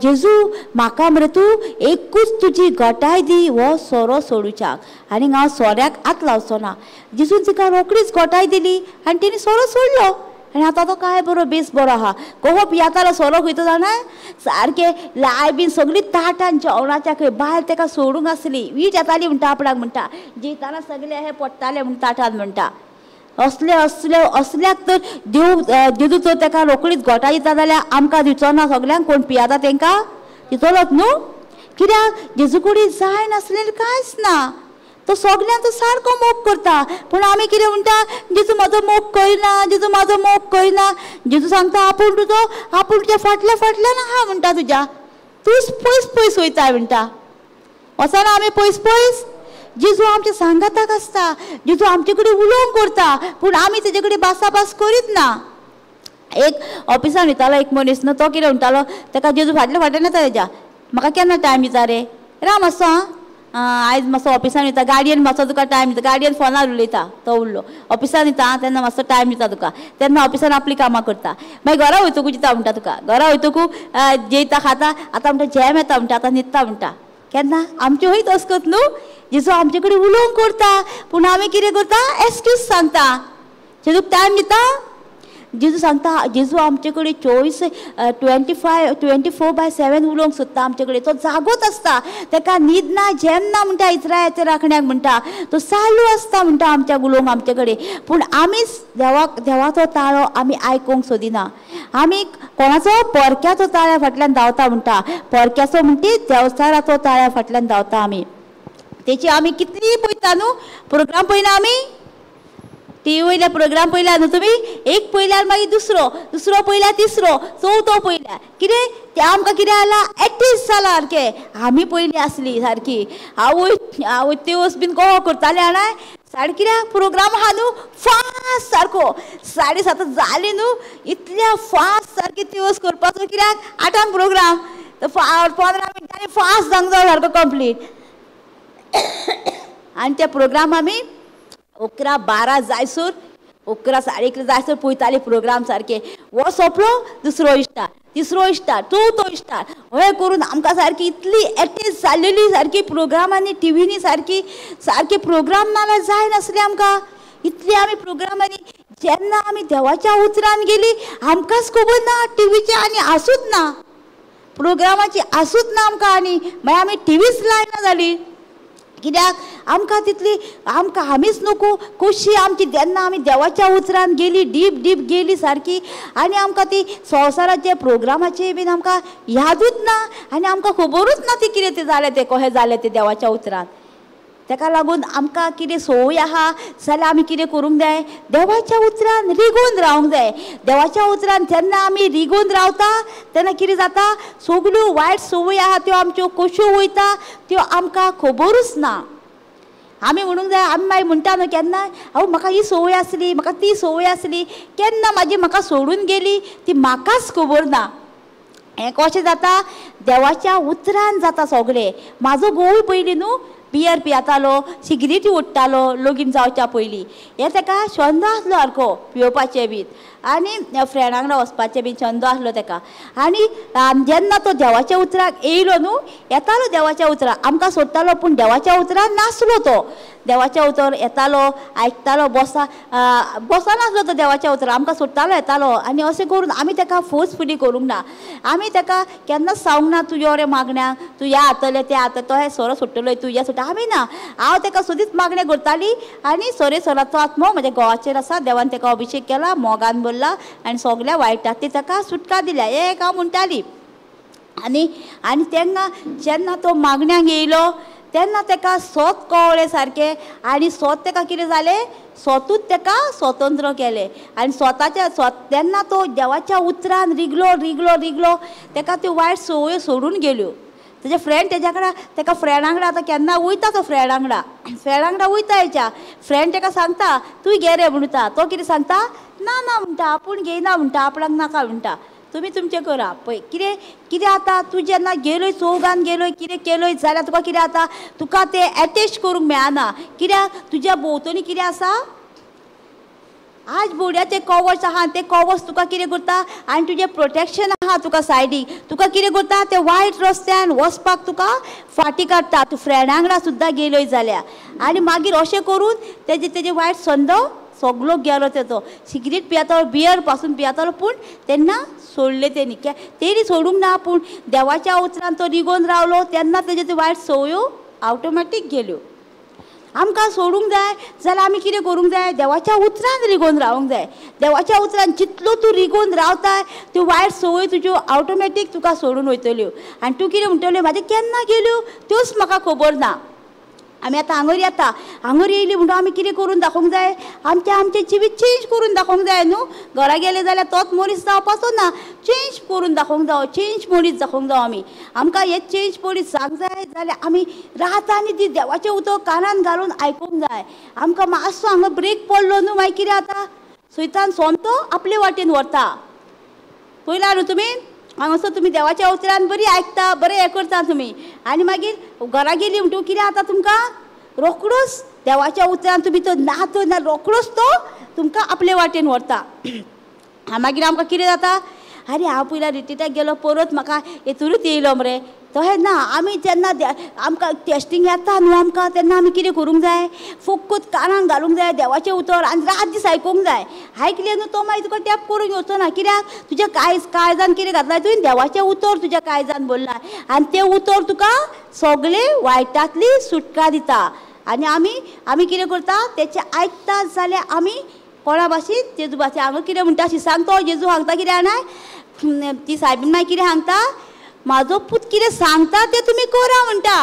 जेजू म्हाका मरे तूं एकूच तुजी घटाय दी हो सोरो सोडूच्याक आनी हांव सोऱ्याक हात लावचो ना जेजून तिका रोखडीच घटाय दिली आनी तेणी सोरो सोडलो आनी आतां तो काय बरो बेस बरो आहा कोहप येतालो सोरो खंयचो जाणा सारकें लाय बीन सगळीं ताटान जेवणाच्या खंय भायर ताका सोडूंक आसली वीट येताली म्हणटा आपणाक म्हणटा जेताना सगळें हे पडटालें म्हण ताटान म्हणटा असल्याक तर जेजू तर ताका रोकडीच घोटां दिता जाल्यार आमकां दिवचो ना सगल्यांक कोण पियाता तांकां दितलोच न्हू कित्याक जेजू कडेन जाय नासलेलें कांयच ना तो सगल्यांचो सारको मोग करता पूण आमी कितें म्हणटा जेजू म्हाजो मोग करिना जेजू म्हाजो मोग करिना जेजू सांगता आपूण तुज्या फाटल्या फाटल्यान आहा म्हणटा तुज्या तूंच पयस पयस वयता म्हणटा वचना आमी पयस पयस जेजू आमच्या सांगाताक आसता जेजू आमचे कडेन उलोवंक करता पूण आमी तेजे कडेन बासाबास करीत ना एक ऑफिसान वयतालो एक मनीस न्हू तो कितें म्हणटालो ताका जेजू फाटल्या फाटल्यान येता तेज्या म्हाका केन्ना टायम दिता रे राव मातसो आयज मातसो ऑफिसान वयता गाडयेन मातसो तुका टायम दिता गाडयेन फोनार उलयता तो उरलो ऑफिसान वयता तेन्ना मातसो टायम दिता तुका तेन्ना ऑफिसान आपली कामां करता मागीर घरा वयतकू दिता म्हणटा तुका घरा वयतकू जेयता खाता आतां म्हणटा जॅम येता म्हणटा आतां न्हिदता म्हणटा केन्ना आमच्यो हय तसकत न्हू जेजू आमचे कडेन उलोवंक करता पूण आमी कितें करता एक्सक्यूज सांगता जेजूक टायम दिता जेजू सांगता जेजू आमचे कडेन 24/7 उलोवंक सोदता आमचे कडेन तो जागोच आसता ताका न्हीद ना झेम ना म्हणटा इस्रायलाच्या राखण्याक म्हणटा तो चालू आसता म्हणटा आमच्या उलोवंक आमचे कडेन पूण आमीच देवाचो ताळो आमी आयकूंक सोदिना आमी कोणाचो परक्याचो ताळ्या फाटल्यान धांवता म्हणटा परक्याचो म्हणटी देवचाराचो ताळ्या फाटल्यान धांवता आमी तेची आमी कितली पळयता न्हू प्रोग्राम पळयना आमी टीव्ही वयल्या प्रोग्राम पळयला न्हू तुमी एक पळयल्यार मागीर दुसरो पळयल्यार तिसरो चवथो पळयल्या कितें ते आमकां कितें जाला एटेस्ट जाला सारकें आमी पयलीं आसली सारकी आवय तेवस बीन कहो करताले जाणा साडे कित्याक प्रोग्राम आहा न्हू फास्ट सारको 7:30 जाली न्हू इतल्या फास्ट सारकी तेवस करपाचो कित्याक 8 प्रोग्राम 15 मिनटांनी फास्ट जावंक जाय सारको कंप्लीट आनी ते प्रोग्राम आमी 11-12 जायसर 11-11:30 जायसर पळयताली प्रोग्राम सारके हो सोंपलो दुसरो इश्टार तिसरो इश्टार चवथो इश्टार हें करून आमकां सारकी इतली एटेच जाल्लेली सारकी प्रोग्रामांनी टिव्हीनी सारके प्रोग्राम नाल्यार जाय नासले आमकां इतली आमी प्रोग्रामांनी जेन्ना आमी देवाच्या उतरान गेली आमकांच खबर ना टिव्हीचे आनी आसूच ना प्रोग्रामाची आसूच ना आमकां आनी मागीर आमी टिव्हीच लायना जाली कित्याक आमकां तितली आमकां आमीच नको कशी आमची जेन्ना आमी देवाच्या उतरान गेली डीप गेली सारकी आनी आमकां ती संवसाराचे प्रोग्रामाचे बीन आमकां यादूच ना आनी आमकां खबरूच ना ती कितें तें जालें तें कशें जालें तें देवाच्या उतरान ताका लागून आमकां कितें संवय आहा जाल्यार आमी कितें करूंक जाय देवाच्या उतरान रिगून रावंक जाय देवाच्या उतरान जेन्ना आमी रिगून रावता तेन्ना कितें जाता सगल्यो वायट संवय आहा त्यो आमच्यो कश्यो वयता त्यो आमकां खबरूच ना आमी म्हणूंक जाय आमी मागीर म्हणटा न्हू केन्ना आवय म्हाका ही संवय आसली म्हाका ती संवय आसली केन्ना म्हाका सोडून गेली ती म्हाकाच खबर ना हें कशें जाता देवाच्या उतरान जाता सगळें म्हाजो घोवूय पयलीं न्हू बियर पियेतालो सिगरेटी ओडटालो लगीन जावच्या पयलीं हें ताका छंद आसलो सारको पिवपाचें बीन आनी फ्रेंडा वांगडा वचपाचें बीन छंद आसलो ताका आनी जेन्ना तो देवाच्या उतराक येयलो न्हू येतालो देवाच्या उतराक आमकां सोदतालो पूण देवाच्या उतराक नासलो तो देवाच्या उतर येतालो आयकतालो बसनासलो तो देवाच्या उतराक आमकां सोदतालो येतालो आनी अशें करून आमी ताका फोर्सफुली करूंक ना आमी ताका केन्नाच सांगूंक ना तूं यो रे मागण्यांक तूं ह्या हातले त्या हात तो हे सोरो सोडटलो तूं ह्या सोडटा आमी ना हांव ताका सदींच मागणें करताली आनी सोरेश्वराचो आत्मो म्हज्या घोवाचेर आसा देवान ताका अभिशेक केला मोगान भरला आनी सगल्या वायटांतली ताका सुटका दिल्या एक हांव म्हणटाली आनी तेन्ना जेन्ना तो मागण्यांक येयलो तेन्ना ताका सोत कळ्ळें सारकें आनी सोत ताका कितें जालें स्वतूच ताका स्वतंत्र केलें आनी तेन्ना तो देवाच्या उतरान रिगलो ताका त्यो वायट संवयो सोडून गेल्यो तेजे फ्रेंड तेज्या कडेन ताका फ्रेंडा वांगडा आतां केन्ना वयता तो फ्रेंडा वांगडा वयता हेच्या फ्रेंड ताका सांगता तूं घे रे म्हणटा तो कितें सांगता ना म्हणटा आपूण घेयना म्हणटा आपणाक नाका म्हणटा तुमी तुमचें करा पळय कितें आतां तूं जेन्ना गेलोय चौगान गेलोय कितें केलोय जाल्यार तुका कितें जाता तुका तें एटेच करूंक मेळना कित्याक तुज्या भोंवतणी कितें आसा आज बोड्याचे कवच आहा ते कवच तुका कितें करता आनी तुजें प्रोटेक्शन आहा तुका सायडीक तुका कितें करता ते वायट रस्त्यान वचपाक तुका फाटी काडटा तूं फ्रेंडा वांगडा सुद्दां गेलोय जाल्यार आनी मागीर अशें करून तेजे वायट संद सगलो गेलो तेजो सिगरेट पियेतालो बियर पासून पियेतालो पूण तेन्ना सोडले तेणी सोडूंक ना पूण देवाच्या उतरान तो रिगोन रावलो तेन्ना तेजे त्यो वायट संवयो ऑटोमॅटीक गेल्यो आमकां सोडूंक जाय जाल्यार आमी कितें करूंक जाय, देवाच्या उतरान रिगोवन रावंक जाय. देवाच्या उतरान जितलो तूं रिगोवन रावताय त्यो वायट संवय तुज्यो ऑटोमॅटीक तुका सोडून वयतल्यो. आनी तूं कितें म्हणटलें म्हाजे केन्ना गेल्यो त्योच म्हाका खबर ना. आमी आतां हांगर येता, हांगर येयली म्हणून आमी कितें करून दाखोवंक जाय, आमचें जिवीत चेंज करून दाखोवंक जाय न्हू. घरा गेले जाल्यार तोच मनीस जावपाचो ना, चेंज करून दाखोवंक जाय, चेंज मनीस दाखोवंक जाय आमी. आमकां हे चेंज मनीस जावंक जाय जाल्यार आमी राता आनी ती देवाचें उदक कानान घालून आयकूंक जाय. आमकां मातसो हांगा ब्रेक पडलो न्हू मागीर कितें जाता, सैतान सोमतो आपले वाटेन व्हरता. पळयलां न्हू तुमी, हांगासर तुमी देवाच्या उतरान बरी आयकता, बरें हें करता तुमी, आनी मागीर घरा गेली म्हणटू कितें जाता तुमकां, रोखडोच देवाच्या उतरान तुमी तो ना तो ना रोखडोच तो तुमकां आपले वाटेन व्हरता. मागीर आमकां कितें जाता, अरे हांव पयलीं रिट्रीटाक गेलो परत म्हाका हेतूनच येयलो मरे. तशें ना, आमी जेन्ना आमकां टेस्टींग येता न्हू आमकां तेन्ना आमी कितें करूंक जाय, फकत कानान घालूंक जाय देवाचें उतर आनी रात दीस आयकूंक जाय. आयकलें न्हू तो मागीर तुका टॅप करून येवचो ना. कित्याक तुज्या काळजान कितें घातलां तुवें, देवाचें उतर तुज्या काळजान बोल्लां आनी तें उतर तुका सगळे वायटांतली सुटका दिता. आनी आमी कितें करता, तेचें आयकता जाल्यार आमी कोणा भाशेन जेजू भाशेन हांगा कितें म्हणटा सांगतो जेजू सांगता कितें जाणां, ती सायबीन मागीर कितें सांगता, म्हाजो पूत कितें सांगता तें तुमी करा म्हणटा.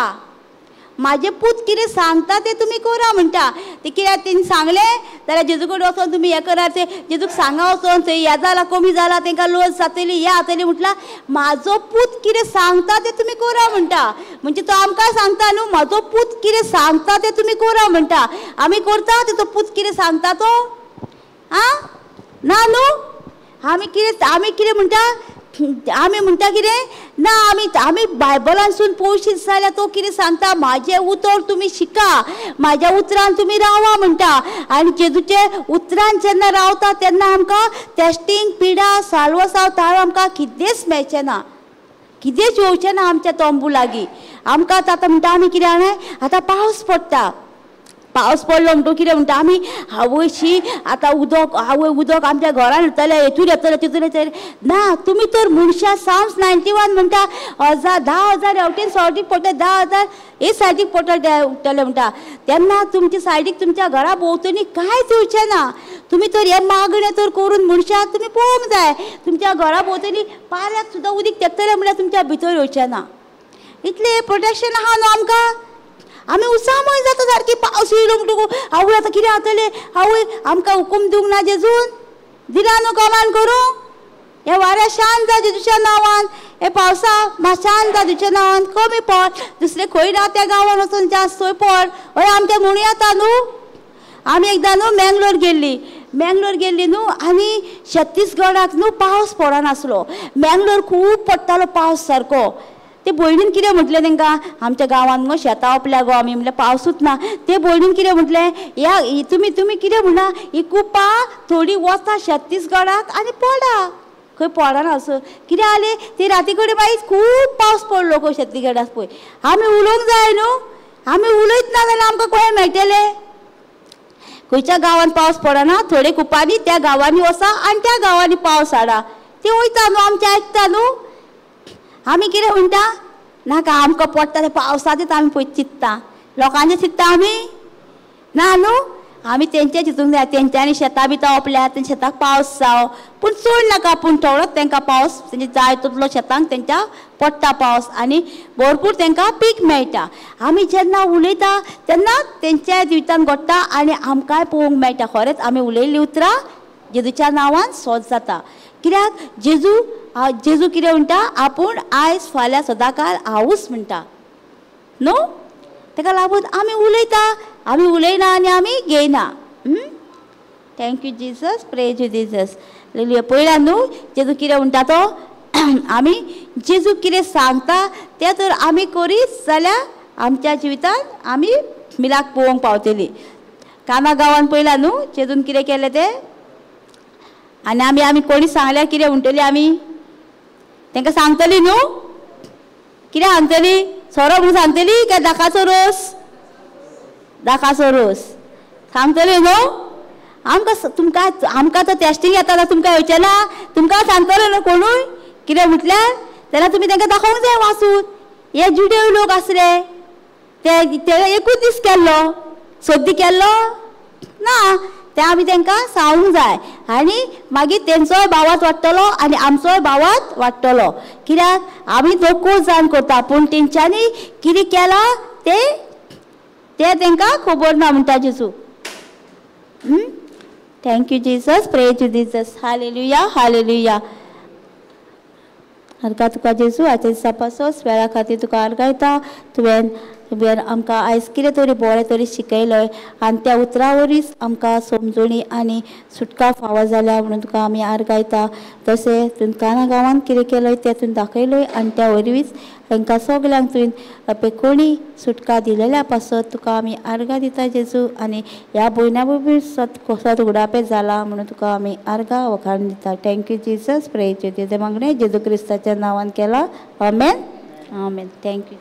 म्हाजे पूत कितें सांगता तें तुमी करा म्हणटा. ते कित्याक तेणी सांगलें जाल्यार जेजू कडेन वचोन तुमी हें करात, ते जेजूक सांगा वचोन थंय हें जालां कमी जालां तेंकां लज जातली हें जातली म्हटल्यार म्हाजो पूत कितें सांगता तें तुमी करा म्हणटा. म्हणजे तो आमकां सांगता न्हू, म्हाजो पूत कितें सांगता तें तुमी करा म्हणटा. आमी करता तो पूत कितें सांगता तो ना न्हू. आमी कितें म्हणटा, आमी म्हणटा कितें ना, आमी बायबलांसून पळोवशीत जाल्यार तो कितें सांगता, म्हाजें उतर तुमी शिका, म्हाज्या उतरान तुमी रावा म्हणटा. आनी जेजूचे उतरान जेन्ना रावता तेन्ना आमकां टेस्टींग पिडा साल्वसाव ताळ आमकां कितेंच मेळचें ना, कितेंच येवचें ना आमच्या तोंबू लागीं. आमकां आतां म्हणटा आमी कितें जाणां, आतां पावस पडटा, पावस पडलो म्हणटू कितें म्हणटा आमी, आवयशी आतां उदक आमच्या घरान येतलें, हेतून येतलें तितून येतलें ना. तुमी तर मनशां साम्स 91 म्हणटा 10,000 हेवटेन सायडीक पडटा, 10,000 हे सायडीक पडटले म्हणटा. तेन्ना तुमच्या सायडीक तुमच्या घरा भोंवतणी कांयच येवचें ना. तुमी तर हे मागणें तर करून मनशाक तुमी पळोवंक जाय, तुमच्या घरा भोंवतणी पाऱ्याक सुद्दां उदीक तेंपतलें म्हणल्यार तुमच्या भितर येवचें ना. इतलें प्रोटेक्शन आहा न्हू आमकां. आमी उसामय जाता सारकी, पावस येयलो म्हणटकूच आवय आतां कितें जातलें, आवय आमकां हुकूम दिवंक ना जेजून, दिला न्हू कमांड करूंक, हे वाऱ्या शांत जा जेजूच्या नांवान, हे पावसा मात शांत जा तुज्या नांवान, कमी पड, दुसरें खंय ना त्या गांवान वचून जास्त थंय पड. हय आमचें म्हणूं येता न्हू. आमी एकदां न्हू मँगलोर गेल्ली न्हू, आनी छत्तीसगडाक न्हू पावस पडनासलो. मँगलोर खूब पडटालो पावस सारको. ते भयणीन कितें म्हटलें तांकां, आमच्या गांवांत गो शेतां आपल्या गो आमी म्हणल्यार पावसूच ना. ते भयणीन कितें म्हटलें, ह्या तुमी कितें म्हणा, ही कुपा थोडी वता छत्तीसगडाक आनी पडा, खंय पडना असो. कितें जालें, ते राती कडेन मागीर खूब पावस पडलो गो छत्तीसगडाक. पळय आमी उलोवंक जाय न्हू, आमी उलयत ना जाल्यार आमकां खंय मेळटलें. खंयच्या गांवांत पावस पडना, थोडे कुपांनी त्या गांवांनी वचा आनी त्या गांवांनी पावस हाडा. ते वयता न्हू, आमचें आयकता न्हू. आमी कितें म्हणटा, नाका आमकां पडटा तें पावसाचेंच आमी पळय चिंत्ता, लोकांचें चिंत्ता आमी ना न्हू. आमी तेंचें चिंतूंक जाय, तेंच्यांनी शेतां बितां आपल्यात, तेंच्या शेताक पावस जावं, पूण चड नाका, पूण थोडोच तांकां पावस तेंचे जाय तितलो शेतांक तेंच्या पडटा पावस आनी भरपूर तांकां पीक मेळटा. आमी जेन्ना उलयता तेन्ना तेंच्या जिवितान घडटा आनी आमकांय पळोवंक मेळटा. खरेंच आमी उलयल्लीं उतरां जेजूच्या नांवान सोंस जाता. कित्याक जेजू कितें म्हणटा, आपूण आयज फाल्यां सदांकाळ हांवूच म्हणटा न्हू. ताका लागून आमी उलयता, आमी उलयना आनी आमी घेयना. Thank you Jesus, praise you Jesus. पळयला न्हू जेजू कितें म्हणटा तो, आमी जेजू कितें सांगता तें तर आमी करीत जाल्यार आमच्या जिवितान आमी मिलाक पळोवंक पावतलीं. काना गांवांत पळयलां न्हू जेजून कितें केलें तें. आनी आमी कोणी सांगल्यार कितें म्हणटलीं, आमी तांकां सांगतलीं न्हू. कितें सांगतलीं, सोरो म्हणून सांगतलीं काय दाकाचो रोस, दाकाचो रोस सांगतलीं न्हू. आमकां तो टेस्टींग येता तुमकां येवचें ना, तुमकां सांगतलो न्हू कोणूय कितें म्हटल्यार, जाल्यार तुमी तांकां दाखोवंक जाय वाचून. हे जुडेव लोक आसले ते एकूच दीस केल्लो, सोद्दी केल्लो ना, ते आमी तांकां सांगूंक जाय आनी मागीर तेंचोय भावात वाडटलो आनी आमचोय भावात वाडटलो. कित्याक आमी दोगूय जाण करता पूण तेंच्यांनी कितें केलां ते तांकां खबर ना म्हणटा जेजू. Thank you Jesus, praise Jesus, hallelujah hallelujah. हरका तुका जेजू आजच्या दिसा पासून वेळा खातीर तुका आर्गायता. तुवें आमकां आयज कितें तरी बरें तरी शिकयलय आनी त्या उतरा वरीच आमकां समजुणी आनी सुटका फावो जाल्या म्हणून तुका आमी आर्गायता. तशें तुवें काना गांवांत कितें केलय तें तुवें दाखयलय आनी त्या वरवीच तांकां सगल्यांक तुवें कोणी सुटका दिलेल्या पासत तुका आमी आर्गां दिता जेजू. आनी ह्या भयण्या बरोबर सत उगडापे जाला म्हणून तुका आमी आर्गां वखाण दिता. थँक्यू जीसस, प्रेज तेजे मागणें जेजू क्रिस्ताच्या नांवान केला. आमेन आमेन. थँक्यू.